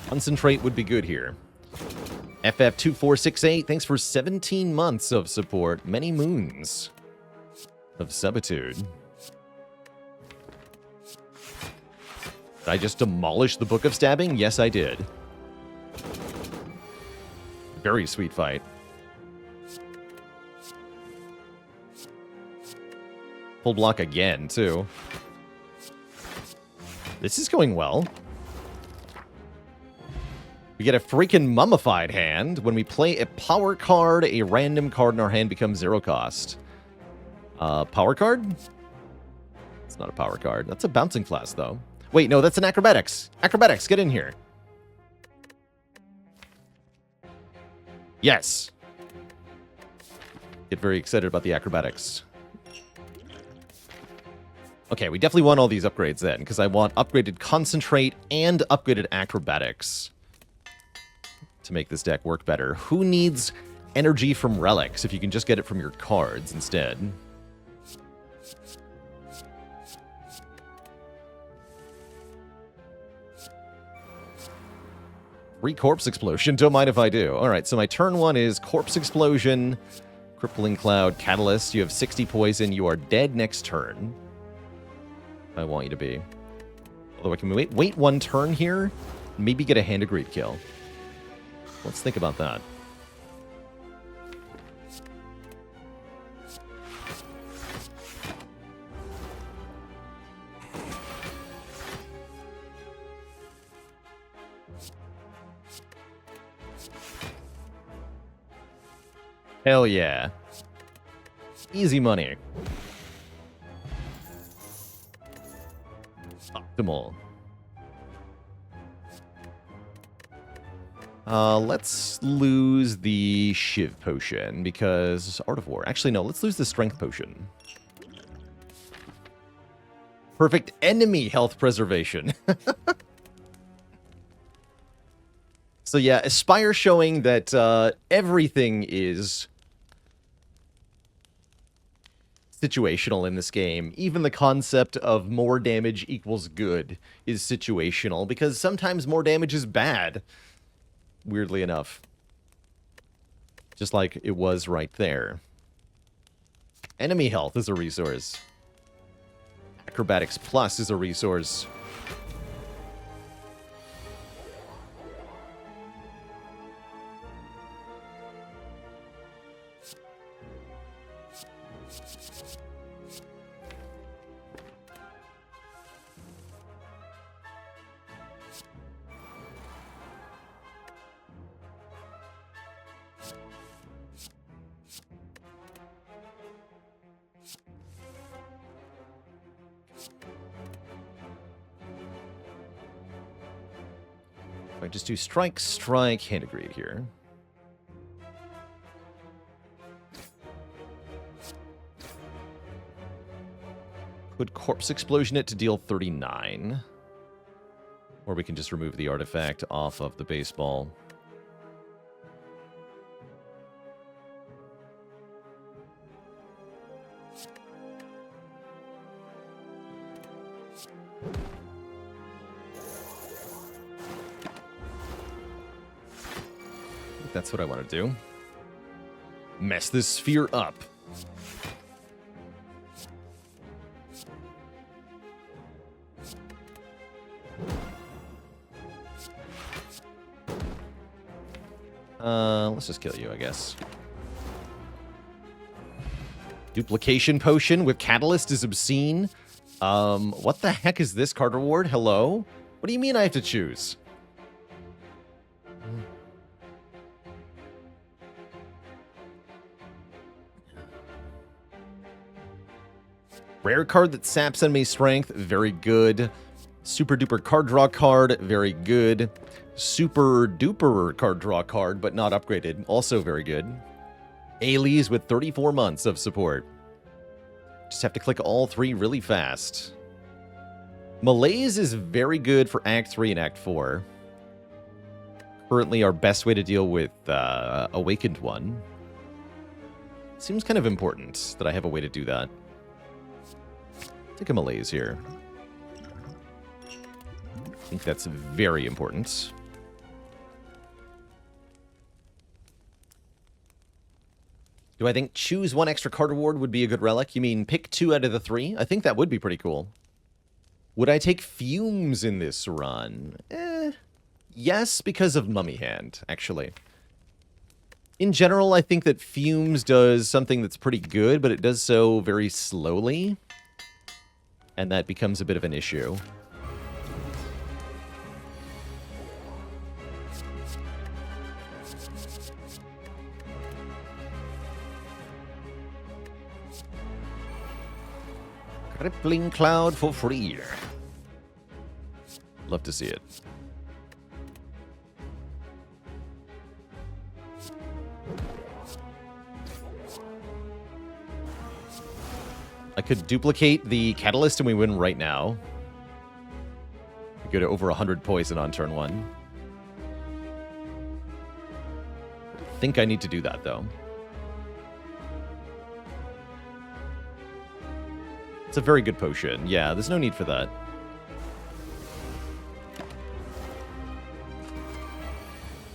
Concentrate would be good here. FF2468, thanks for 17 months of support. Many moons of subitude. Did I just demolish the Book of Stabbing? Yes, I did. Very sweet fight. Full block again, too. This is going well. We get a freaking mummified hand. When we play a power card, a random card in our hand becomes 0 cost. Power card? It's not a power card. That's a bouncing flask, though. Wait, no, that's an acrobatics. Acrobatics, get in here. Yes. Get very excited about the acrobatics. Okay, we definitely want all these upgrades then, because I want upgraded Concentrate and upgraded Acrobatics to make this deck work better. Who needs energy from relics if you can just get it from your cards instead? Free Corpse Explosion, don't mind if I do. Alright, so my turn 1 is Corpse Explosion, Crippling Cloud, Catalyst. You have 60 poison, you are dead next turn. I want you to be. Although I can wait 1 turn here, maybe get a Hand of Greed kill. Let's think about that. Hell yeah. Easy money. Optimal. Let's lose the Shiv potion because Art of War. Actually, no, let's lose the Strength potion. Perfect enemy health preservation. So yeah, Aspire showing that everything is situational in this game. Even the concept of more damage equals good is situational because sometimes more damage is bad. Weirdly enough. Just like it was right there. Enemy health is a resource. Acrobatics Plus is a resource. I just do strike, strike, hand of greed here. Could corpse explosion it to deal 39. Or we can just remove the artifact off of the baseball. That's what I want to do. Mess this sphere up. Let's just kill you, I guess. Duplication potion with catalyst is obscene. What the heck is this card reward? Hello? What do you mean I have to choose? Rare card that saps enemy strength, very good. Super duper card draw card, very good. Super duper card draw card, but not upgraded, also very good. Ailey's with 34 months of support. Just have to click all three really fast. Malaise is very good for Act 3 and Act 4. Currently our best way to deal with Awakened One. Seems kind of important that I have a way to do that. Take a Malaise here. I think that's very important. Do I think choose one extra card reward would be a good relic? You mean pick 2 out of the 3? I think that would be pretty cool. Would I take Fumes in this run? Yes, because of Mummy Hand, actually. In general, I think that Fumes does something that's pretty good, but it does so very slowly. And that becomes a bit of an issue. Crippling Cloud for free. Love to see it. I could duplicate the Catalyst and we win right now. We go to over 100 poison on turn 1. I think I need to do that, though. It's a very good potion. Yeah, there's no need for that.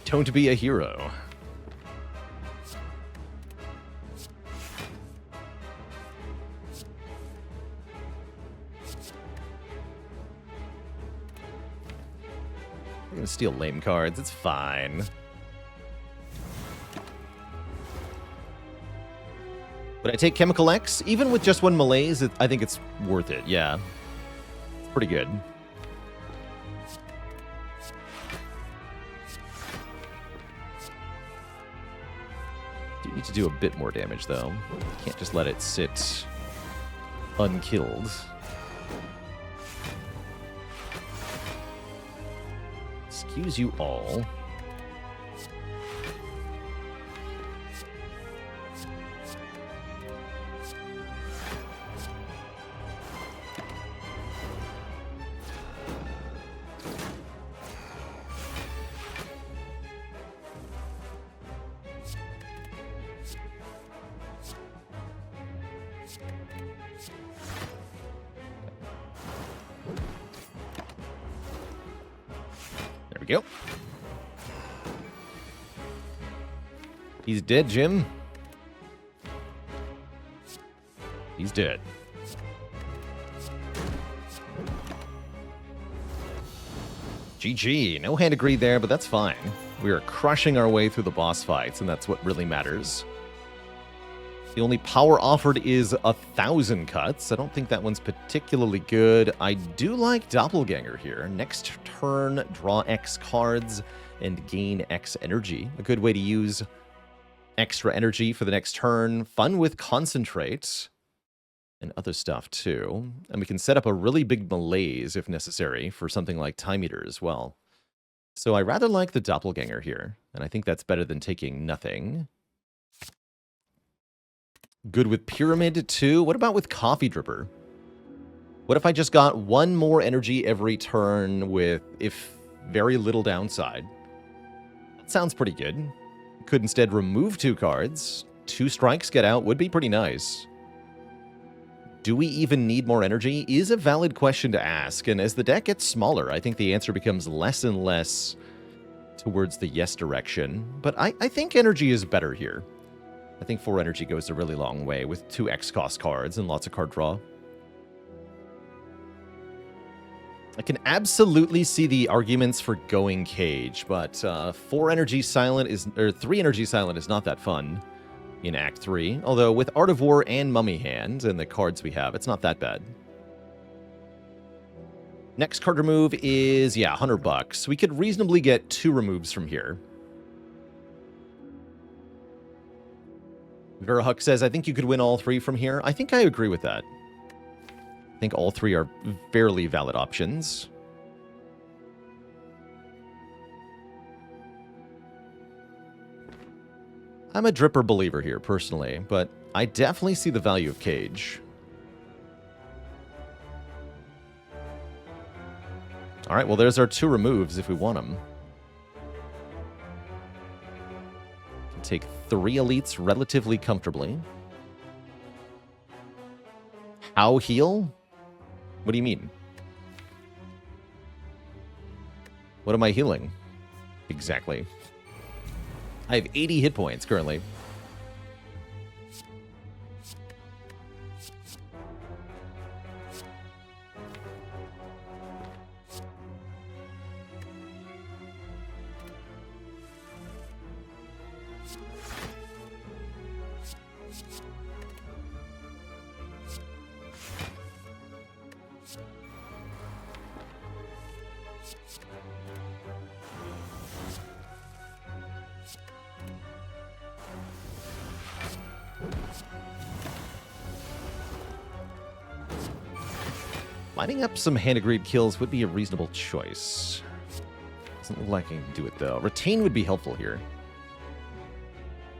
Don't be a hero. I'm gonna steal lame cards. It's fine. Would I take Chemical X? Even with just one Malaise, I think it's worth it, yeah. It's pretty good. Do need to do a bit more damage, though. Can't just let it sit unkilled. Excuse you all. There we go. He's dead, Jim. He's dead. GG. No hand agreed there, but that's fine. We are crushing our way through the boss fights, and that's what really matters. The only power offered is 1,000 cuts. I don't think that one's particularly good. I do like Doppelganger here. Next turn, draw X cards and gain X energy. A good way to use extra energy for the next turn. Fun with Concentrate and other stuff too. And we can set up a really big malaise if necessary for something like Time Eater as well. So I rather like the Doppelganger here, and I think that's better than taking nothing. Good with Pyramid too. What about with Coffee Dripper? What if I just got one more energy every turn with, if very little downside? That sounds pretty good. Could instead remove 2 cards. 2 strikes get out would be pretty nice. Do we even need more energy? Is a valid question to ask, and as the deck gets smaller, I think the answer becomes less and less towards the yes direction. But I think energy is better here. I think 4 energy goes a really long way with 2 X cost cards and lots of card draw. I can absolutely see the arguments for going Cage, but 4 energy silent is, or 3 energy silent is not that fun in Act 3. Although with Art of War and Mummy Hand and the cards we have, it's not that bad. Next card remove is, yeah, $100. We could reasonably get 2 removes from here. Vera Huck says, I think you could win all 3 from here. I think I agree with that. I think all 3 are fairly valid options. I'm a Dripper believer here, personally, but I definitely see the value of Cage. Alright, well there's our 2 removes if we want them. Can take 3 elites relatively comfortably. How heal? What do you mean? What am I healing? Exactly. I have 80 hit points currently. Lining up some hand-agreed kills would be a reasonable choice. Doesn't look like I can do it, though. Retain would be helpful here.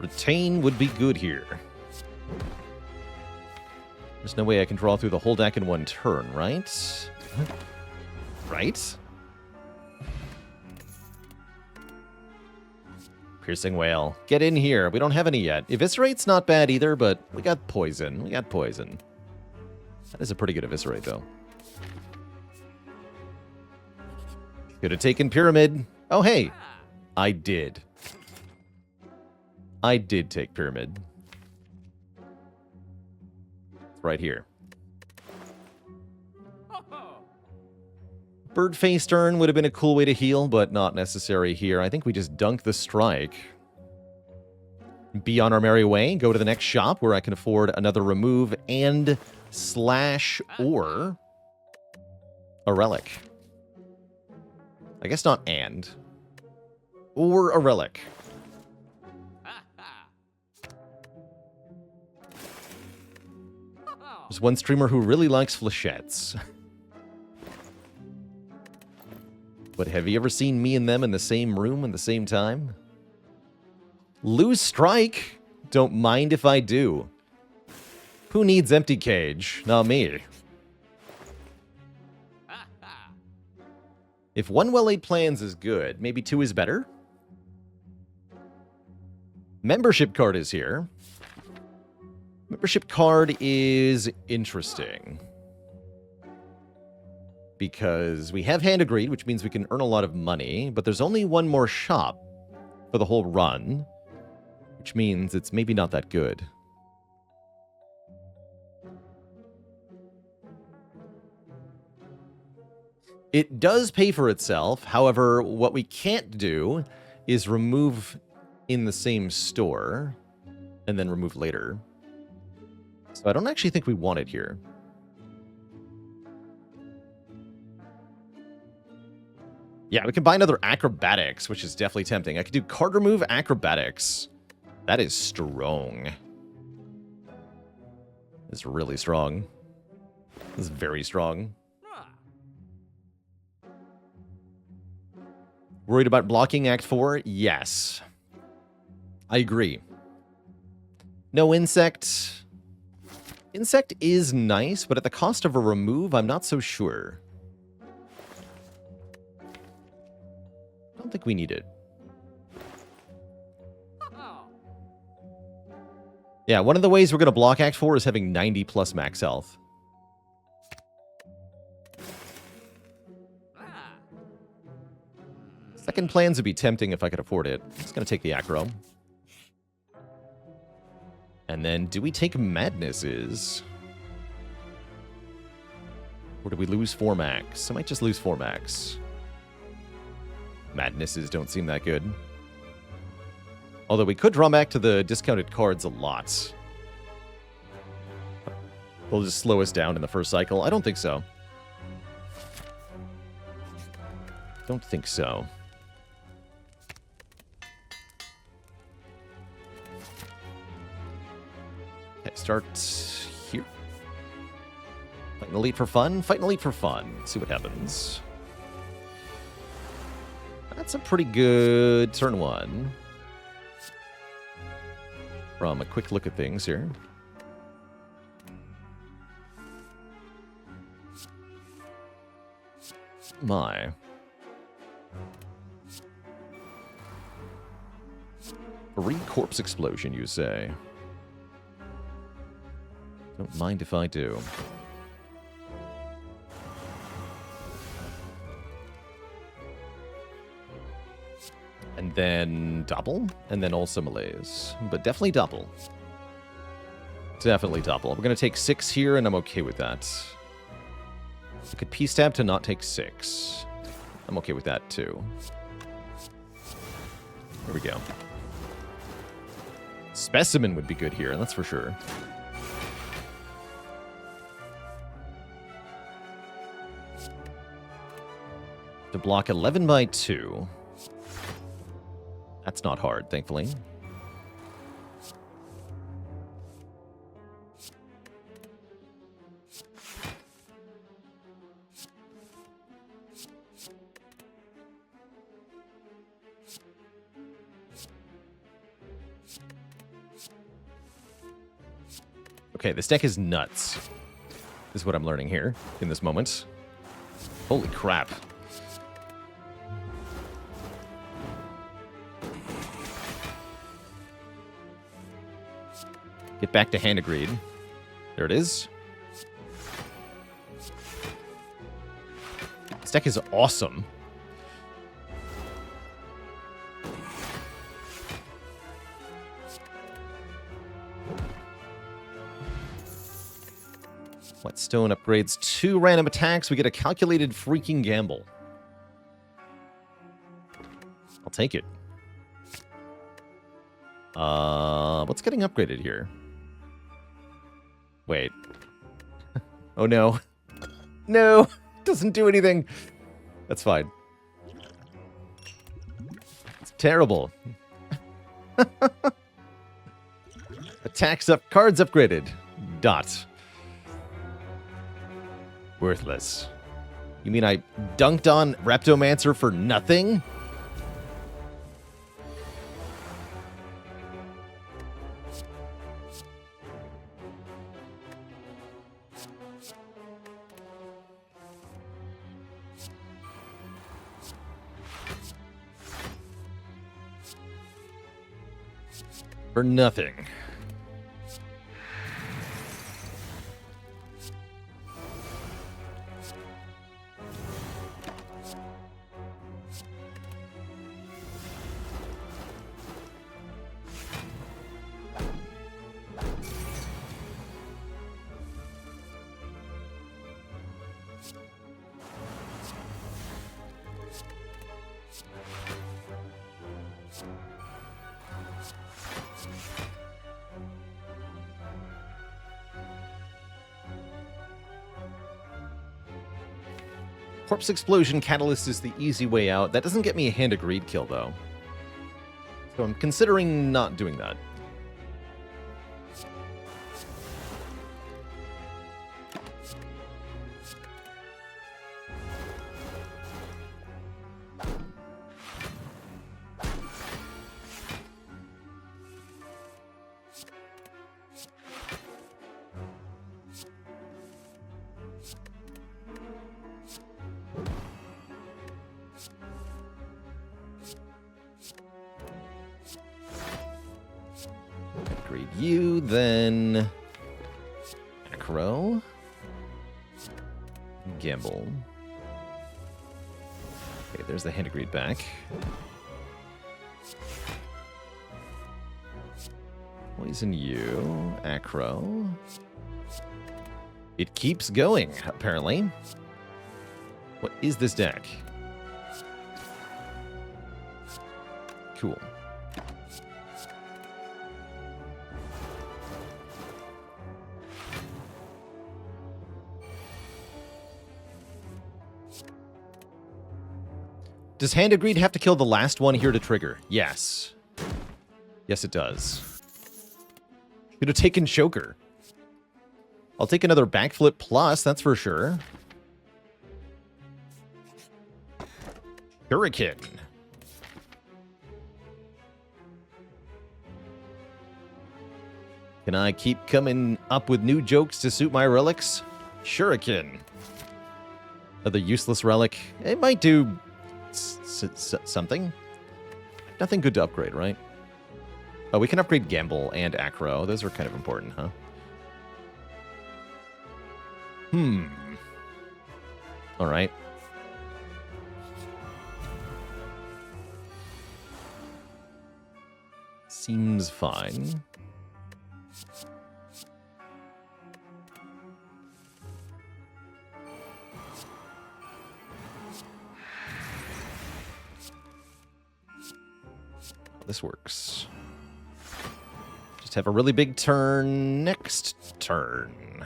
Retain would be good here. There's no way I can draw through the whole deck in one turn, right? Right? Piercing Wail. Get in here. We don't have any yet. Eviscerate's not bad either, but we got Poison. We got Poison. That is a pretty good Eviscerate, though. Could have taken Pyramid. Oh, hey. I did. I did take Pyramid. It's right here. Birdface turn would have been a cool way to heal, but not necessary here. I think we just dunk the strike. Be on our merry way. Go to the next shop where I can afford another remove and slash or a relic. I guess not and. Or a relic. There's one streamer who really likes flechettes. But have you ever seen me and them in the same room at the same time? Lose strike? Don't mind if I do. Who needs empty cage? Not me. If one well-laid plans is good, maybe two is better? Membership card is here. Membership card is interesting. Because we have hand agreed, which means we can earn a lot of money, but there's only one more shop for the whole run, which means it's maybe not that good. It does pay for itself. However, what we can't do is remove in the same store and then remove later. So I don't actually think we want it here. Yeah, we can buy another acrobatics, which is definitely tempting. I could do card remove acrobatics. That is strong. It's really strong. It's very strong. Worried about blocking Act 4? Yes. I agree. No insect. Insect is nice, but at the cost of a remove, I'm not so sure. I don't think we need it. Yeah, one of the ways we're going to block Act 4 is having 90 plus max health. Second plans would be tempting if I could afford it. I'm just going to take the acro. And then, do we take madnesses? Or do we lose 4 max? I might just lose 4 max. Madnesses don't seem that good. Although we could draw back to the discounted cards a lot. They'll just slow us down in the first cycle. I don't think so. Don't think so. Okay, start here. Fighting elite for fun. Fighting elite for fun. See what happens. That's a pretty good turn 1. From a quick look at things here. My. Free corpse explosion, you say? Don't mind if I do. And then double, and then also malaise. But definitely double. Definitely double. We're going to take 6 here, and I'm okay with that. I could peace tab to not take 6. I'm okay with that, too. There we go. Specimen would be good here, that's for sure. To block 11 by 2. That's not hard, thankfully. Okay, this deck is nuts. Is what I'm learning here in this moment. Holy crap. Get back to hand agreed. There it is. This deck is awesome. Whetstone upgrades 2 random attacks. We get a calculated freaking gamble. I'll take it. What's getting upgraded here? Wait. Oh no. No! Doesn't do anything. That's fine. It's terrible. Attacks up, cards upgraded. Dot. Worthless. You mean I dunked on Reptomancer for nothing? For nothing. Corpse Explosion Catalyst is the easy way out. That doesn't get me a Hand of Greed kill, though. So I'm considering not doing that. Upgrade you, then Acro. Gamble. Okay, there's the Hand of Greed back. Poison you, Acro. It keeps going, apparently. What is this deck? Cool. Does Hand of Greed have to kill the last one here to trigger? Yes. Yes, it does. Could have taken Choker. I'll take another Backflip Plus, that's for sure. Hurricane. Can I keep coming up with new jokes to suit my relics? Shuriken. Another useless relic. It might do something. Nothing good to upgrade, right? Oh, we can upgrade Gamble and Acro. Those are kind of important, huh? All right. Seems fine. This works. Just have a really big turn next turn.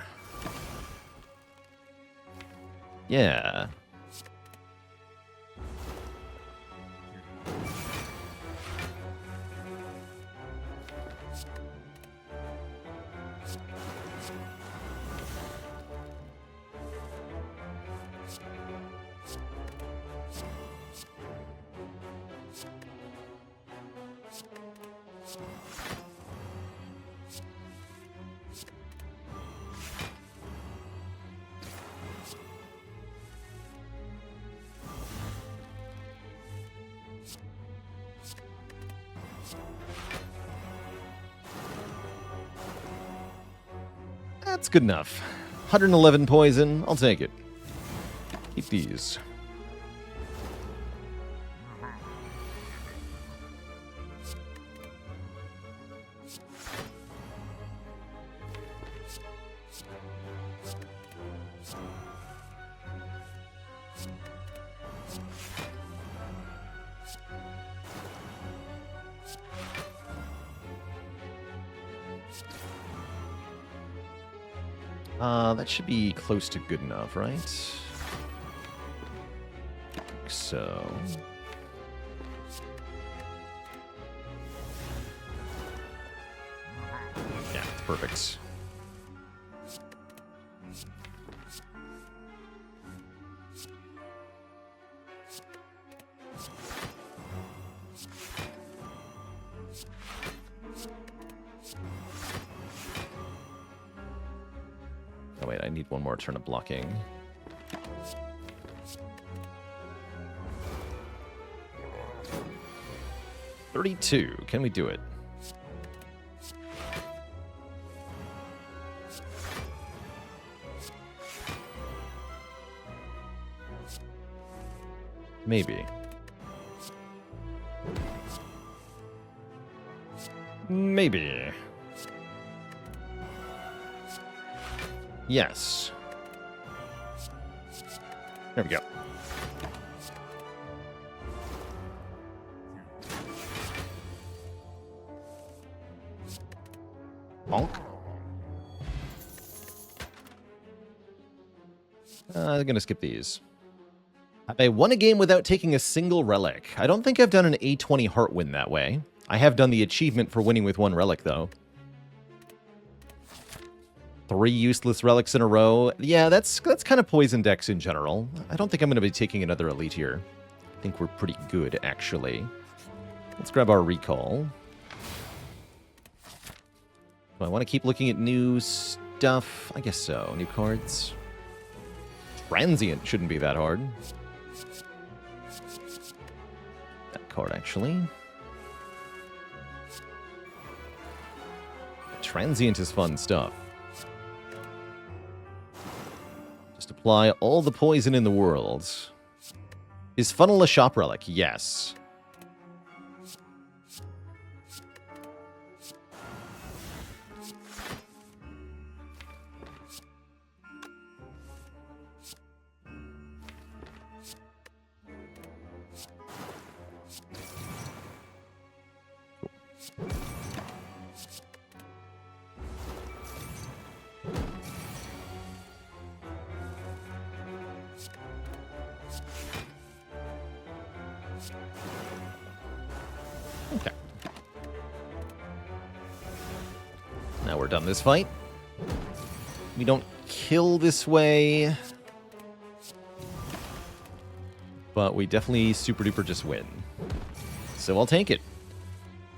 Yeah. That's good enough. 111 poison. I'll take it. Keep these. That should be close to good enough, right? So... yeah, perfect. Oh wait, I need one more turn of blocking. $32. Can we do it? Maybe. Maybe. Yes. There we go. Bonk. I'm gonna skip these. I won a game without taking a single relic. I don't think I've done an A20 heart win that way. I have done the achievement for winning with one relic, though. 3 useless relics in a row. Yeah, that's kind of poison decks in general. I don't think I'm going to be taking another elite here. I think we're pretty good, actually. Let's grab our recall. Do I want to keep looking at new stuff? I guess so. New cards. Transient shouldn't be that hard. That card, actually. Transient is fun stuff. Just apply all the poison in the world. Is Funnel a shop relic? Yes. Okay. Now we're done this fight. We don't kill this way. But we definitely super duper just win. So I'll take it.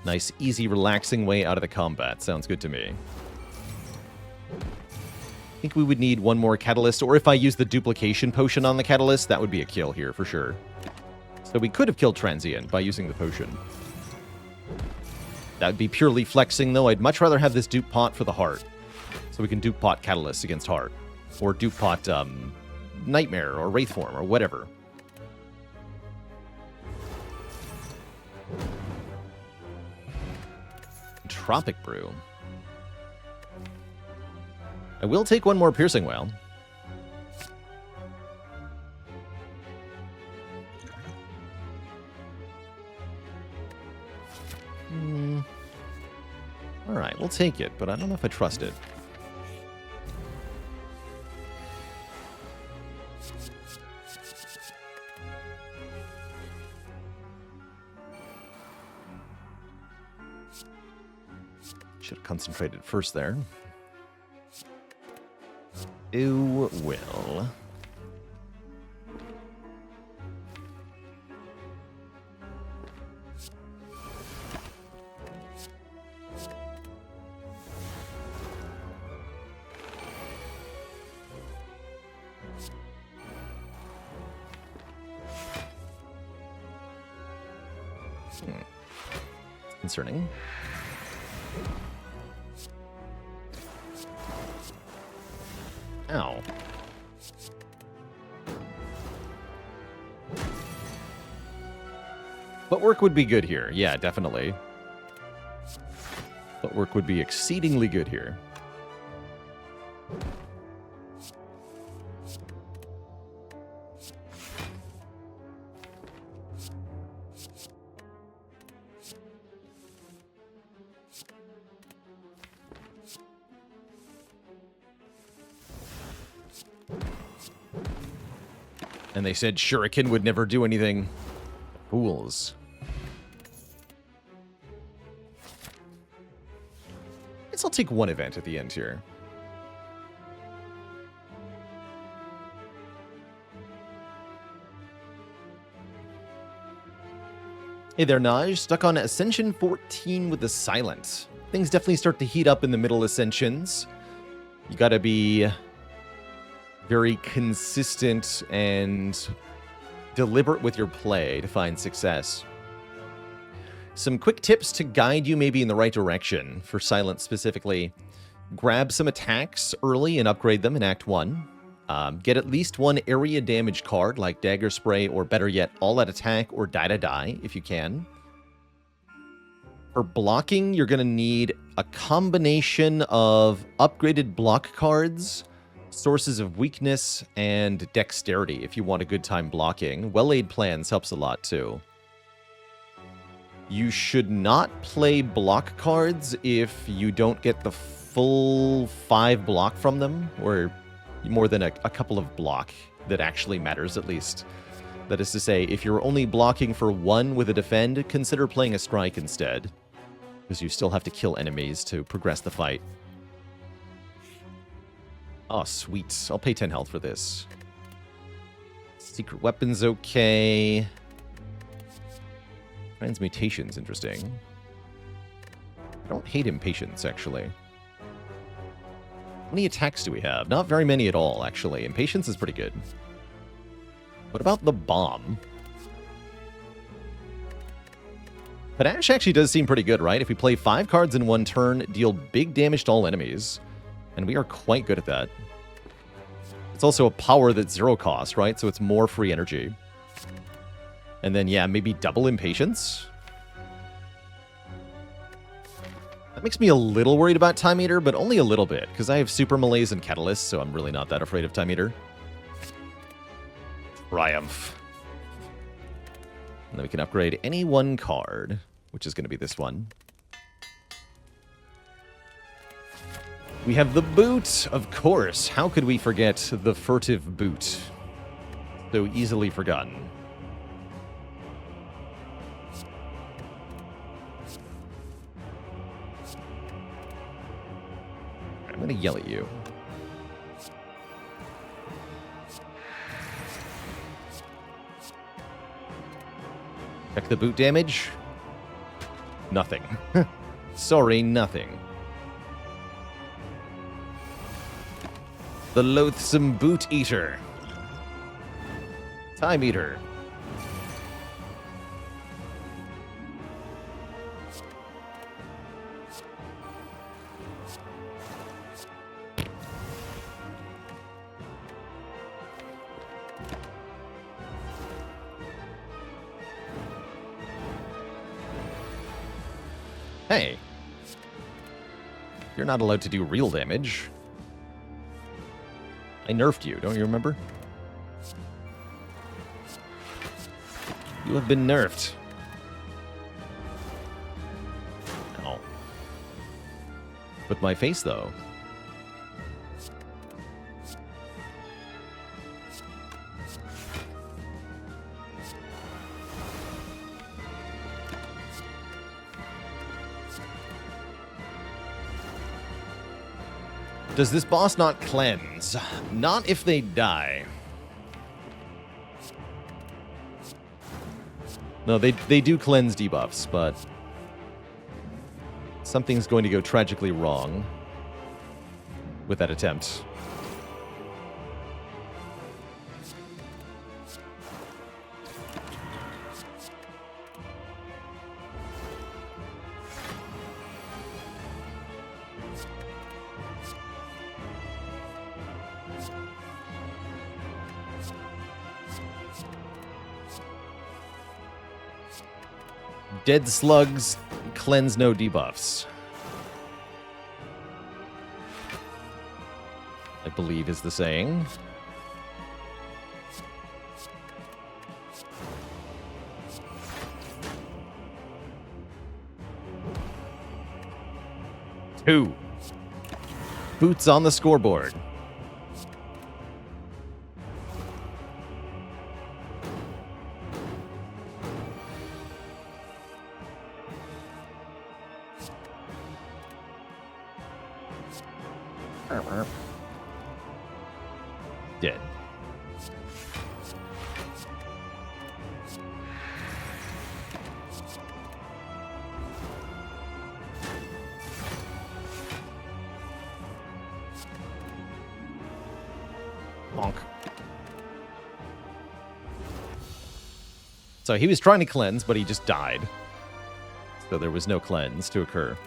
Nice, easy, relaxing way out of the combat. Sounds good to me. I think we would need one more catalyst, or if I use the duplication potion on the catalyst, that would be a kill here for sure. So we could have killed Transient by using the potion. That would be purely flexing, though. I'd much rather have this dupe pot for the heart. So we can dupe pot catalyst against heart. Or dupe pot nightmare or wraith form or whatever. Tropic Brew. I will take one more Piercing Wail. Alright, we'll take it, but I don't know if I trust it. Should have concentrated first there. Ew, will. Concerning. Ow. Footwork would be good here. Yeah, definitely. Footwork would be exceedingly good here. And they said Shuriken would never do anything. Fools. I guess I'll take one event at the end here. Hey there, Naj. Stuck on Ascension 14 with the Silent. Things definitely start to heat up in the middle Ascensions. You gotta be very consistent and deliberate with your play to find success. Some quick tips to guide you maybe in the right direction for Silent specifically. Grab some attacks early and upgrade them in Act 1. Get at least one area damage card, like Dagger Spray, or better yet, All Out Attack or Die to Die, if you can. For blocking, you're going to need a combination of upgraded block cards, sources of weakness, and dexterity if you want a good time blocking. Well-laid plans helps a lot, too. You should not play block cards if you don't get the full 5 block from them, or more than a couple of block that actually matters, at least. That is to say, if you're only blocking for 1 with a defend, consider playing a strike instead, because you still have to kill enemies to progress the fight. Oh, sweet. I'll pay 10 health for this. Secret weapon's okay. Transmutation's interesting. I don't hate impatience, actually. How many attacks do we have? Not very many at all, actually. Impatience is pretty good. What about the bomb? Panache actually does seem pretty good, right? If we play 5 cards in 1 turn, deal big damage to all enemies. And we are quite good at that. It's also a power that's 0 cost, right? So it's more free energy. And then, yeah, maybe double impatience. That makes me a little worried about Time Eater, but only a little bit, because I have Super Malaise and Catalyst, so I'm really not that afraid of Time Eater. Triumph. And then we can upgrade any 1 card, which is going to be this one. We have the boot, of course. How could we forget the furtive boot? So easily forgotten. I'm going to yell at you. Check the boot damage. Nothing. Sorry, nothing. The loathsome boot eater. Time eater. Hey. You're not allowed to do real damage. I nerfed you, don't you remember? You have been nerfed. Ow. With my face, though. Does this boss not cleanse? Not if they die. No, they do cleanse debuffs, but something's going to go tragically wrong with that attempt. Dead slugs cleanse no debuffs, I believe is the saying. Two. Boots on the scoreboard. Dead. Bonk. So he was trying to cleanse, but he just died. So there was no cleanse to occur.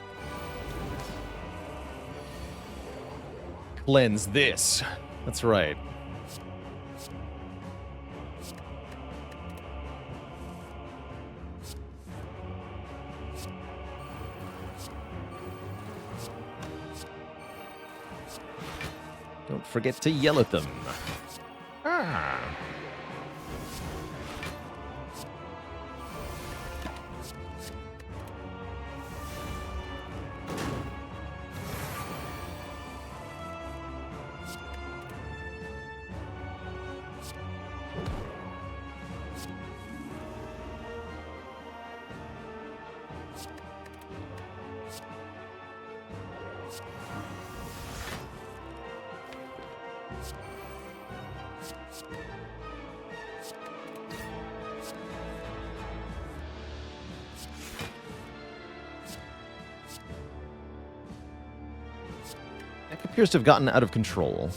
Cleanse this. That's right. Don't forget to yell at them. Ah. Deck appears to have gotten out of control.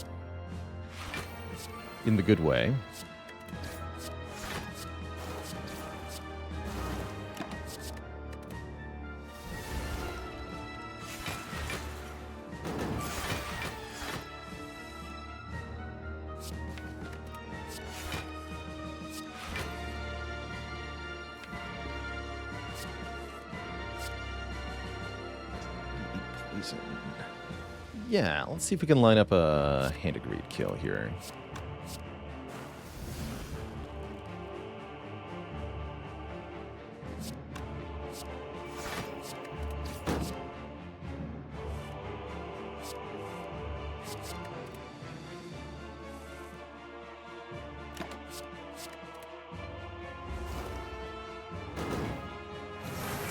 In the good way. Yeah, let's see if we can line up a hand agreed kill here.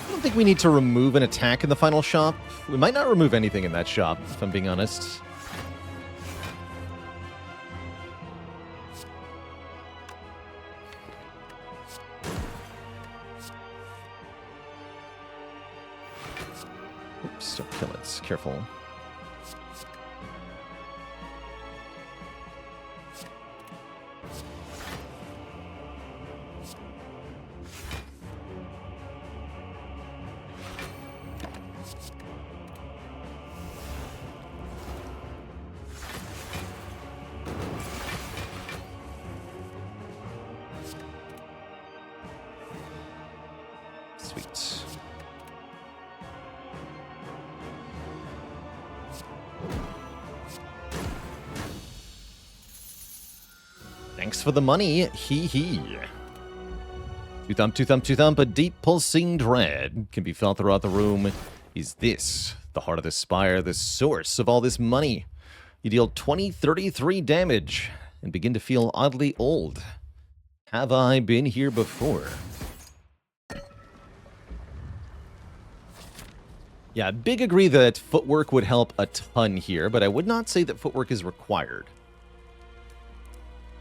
I don't think we need to remove an attack in the final shop. We might not remove anything in that shop, if I'm being honest. Oops, don't kill it. Careful. Sweet. Thanks for the money, hee hee. Two thump, a deep pulsing dread can be felt throughout the room. Is this the heart of the spire, the source of all this money? You deal 33 damage and begin to feel oddly old. Have I been here before? Yeah, big agree that footwork would help a ton here, but I would not say that footwork is required.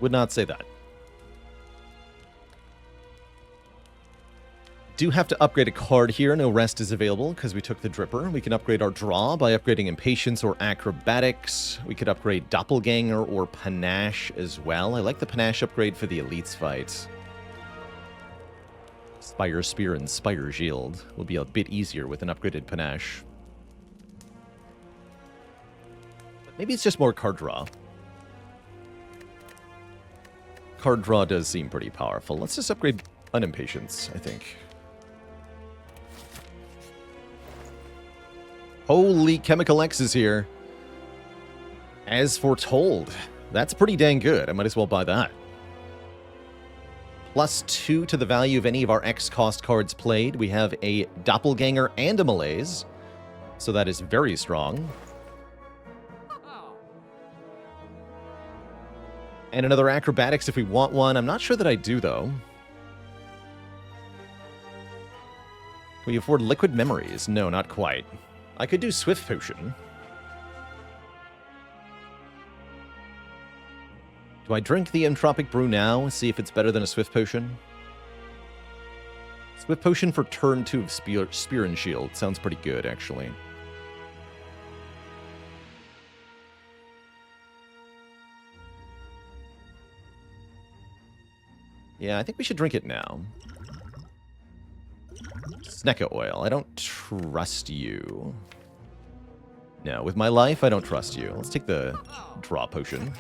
Would not say that. Do have to upgrade a card here. No rest is available because we took the Dripper. We can upgrade our draw by upgrading Impatience or Acrobatics. We could upgrade Doppelganger or Panache as well. I like the Panache upgrade for the Elites fight. Spire Spear and Spire Shield will be a bit easier with an upgraded Panache. But maybe it's just more card draw. Card draw does seem pretty powerful. Let's just upgrade an Impatience, I think. Holy Chemical X is here. As foretold. That's pretty dang good. I might as well buy that. +2 to the value of any of our X cost cards played. We have a Doppelganger and a Malaise. So that is very strong. And another Acrobatics if we want one. I'm not sure that I do, though. Can we afford Liquid Memories? No, not quite. I could do Swift Potion. Do I drink the Entropic Brew now? See if it's better than a Swift Potion? Swift Potion for turn 2 of Spear and Shield. Sounds pretty good, actually. Yeah, I think we should drink it now. Snecka Oil. I don't trust you. No, with my life, I don't trust you. Let's take the Draw Potion.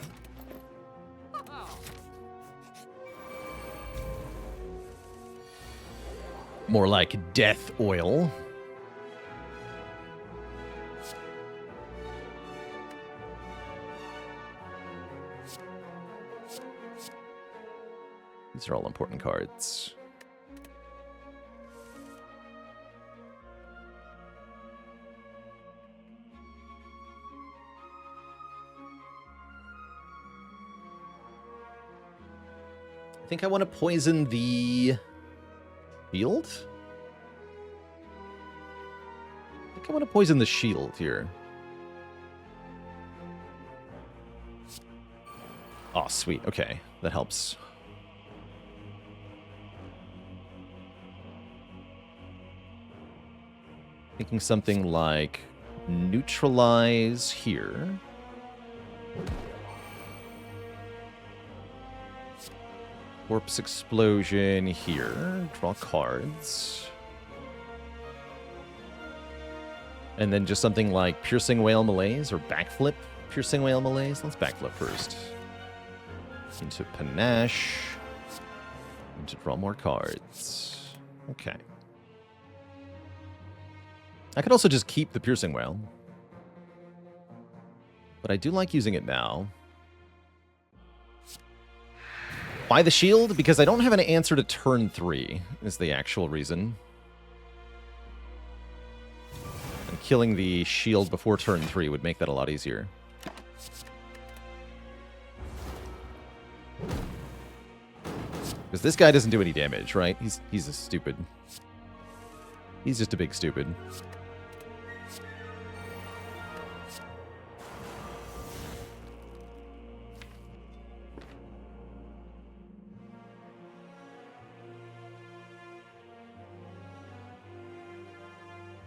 More like Death Oil. These are all important cards. I think I want to poison the shield. I think I want to poison the shield here. Oh, sweet. Okay, that helps. Thinking something like neutralize here. Corpse explosion here. Draw cards. And then just something like piercing whale malaise or backflip piercing whale malaise. Let's backflip first. Into panache. And to draw more cards. Okay. I could also just keep the piercing whale. But I do like using it now. Why the shield? Because I don't have an answer to turn 3, is the actual reason. And killing the shield before turn 3 would make that a lot easier. Because this guy doesn't do any damage, right? He's a stupid. He's just a big stupid.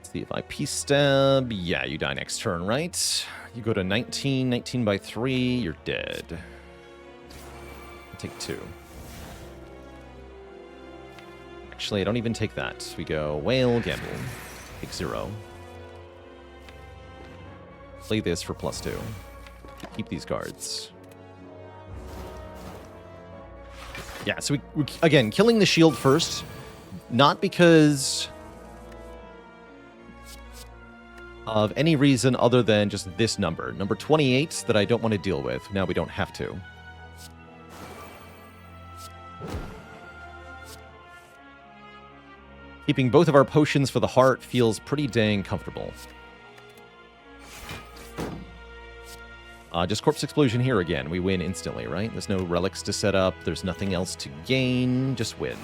See if I peace stab. Yeah, you die next turn, right? You go to 19. 19 by 3. You're dead. I'll take 2. Actually, I don't even take that. We go whale, gamble. Take 0. Play this for +2. Keep these cards. Yeah, so we again, killing the shield first. Not because of any reason other than just this number. Number 28 that I don't want to deal with. Now we don't have to. Keeping both of our potions for the heart feels pretty dang comfortable. Just corpse explosion here again. We win instantly, right? There's no relics to set up. There's nothing else to gain. Just win.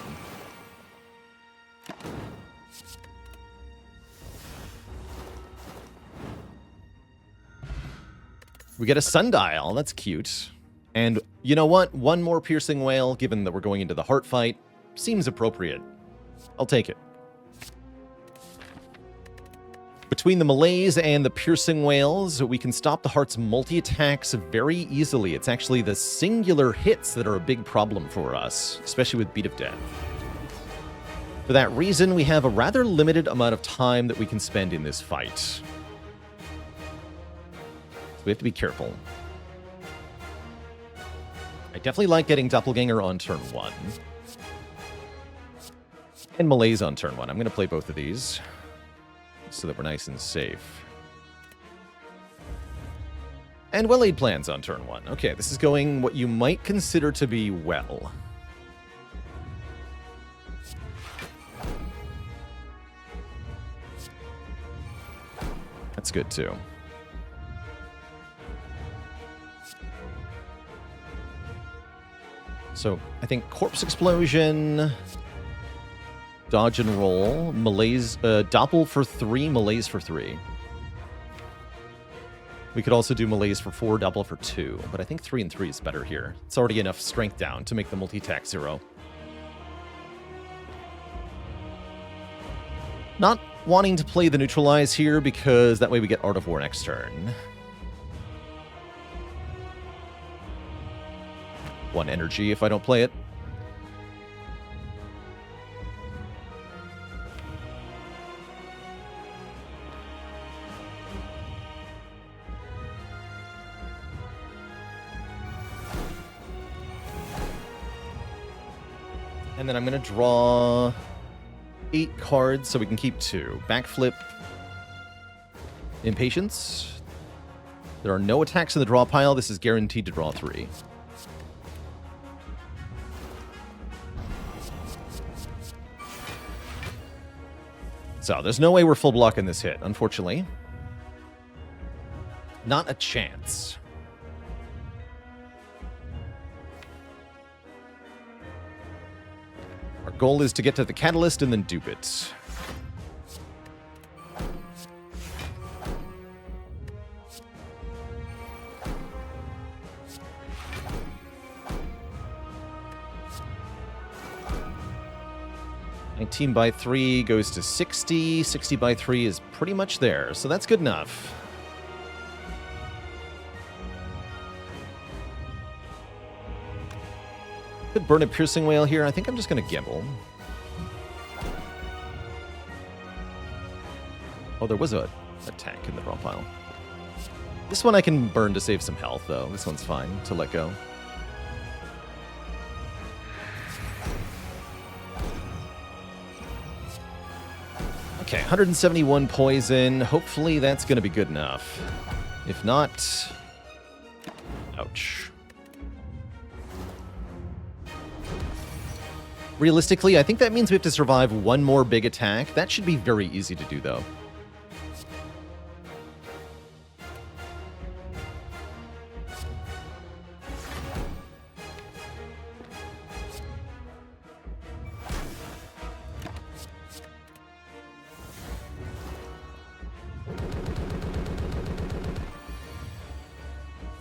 We get a sundial. That's cute. And you know what? One more piercing whale, given that we're going into the heart fight, seems appropriate. I'll take it. Between the malaise and the piercing whales, we can stop the heart's multi-attacks very easily. It's actually the singular hits that are a big problem for us, especially with Beat of Death. For that reason, we have a rather limited amount of time that we can spend in this fight. We have to be careful. I definitely like getting Doppelganger on turn 1. And Malaise on turn 1. I'm going to play both of these so that we're nice and safe. And Well-Laid Plans on turn 1. Okay, this is going what you might consider to be well. That's good too. So, I think Corpse Explosion, Dodge and Roll, Malaise, Doppel for 3, Malaise for 3. We could also do Malaise for 4, Doppel for 2, but I think 3 and 3 is better here. It's already enough strength down to make the multi-attack 0. Not wanting to play the Neutralize here because that way we get Art of War next turn. 1 energy if I don't play it. And then I'm going to draw 8 cards so we can keep 2. Backflip. Impatience. There are no attacks in the draw pile. This is guaranteed to draw 3. So there's no way we're full blocking this hit, unfortunately. Not a chance. Our goal is to get to the catalyst and then dupe it. Team by 3 goes to 60. 60 by 3 is pretty much there, so that's good enough. Could burn a piercing whale here. I think I'm just going to gamble. Oh, there was a tank in the draw pile. This one I can burn to save some health, though. This one's fine to let go. Okay, 171 poison. Hopefully that's going to be good enough. If not... Ouch. Realistically, I think that means we have to survive one more big attack. That should be very easy to do, though.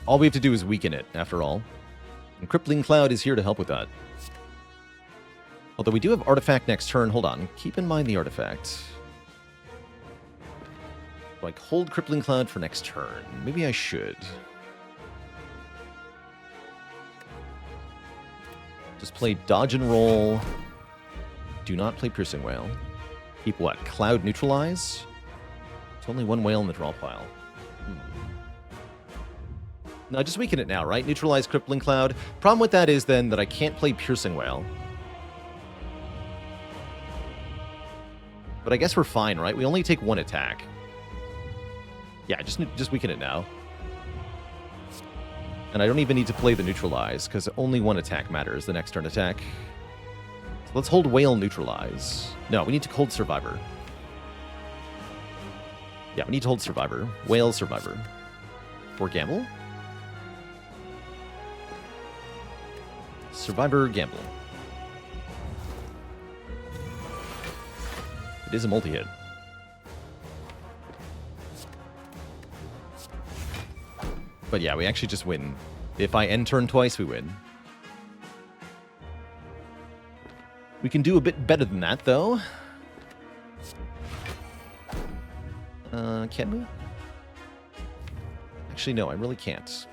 All we have to do is weaken it, after all. And Crippling Cloud is here to help with that. Although we do have Artifact next turn. Hold on. Keep in mind the Artifact. Like, hold Crippling Cloud for next turn. Maybe I should. Just play Dodge and Roll. Do not play Piercing Whale. Keep what? Cloud Neutralize? It's only one whale in the draw pile. No, just weaken it now, right? Neutralize Crippling Cloud. Problem with that is then that I can't play Piercing Whale. But I guess we're fine, right? We only take one attack. Yeah, just weaken it now. And I don't even need to play the Neutralize, because only one attack matters, the next turn attack. So let's hold Whale Neutralize. No, we need to hold Survivor. Yeah, we need to hold Survivor. Whale Survivor. Or Gamble? Survivor Gamble. It is a multi-hit. But yeah, we actually just win. If I end turn twice, we win. We can do a bit better than that, though. Can we? Actually, no, I really can't.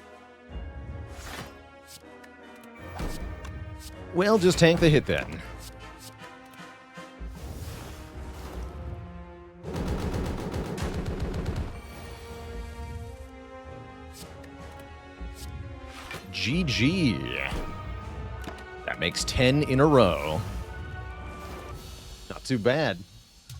Well, just tank the hit then. GG. That makes 10 in a row. Not too bad.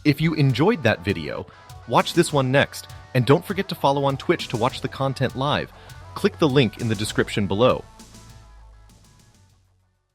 If you enjoyed that video, watch this one next, and don't forget to follow on Twitch to watch the content live. Click the link in the description below.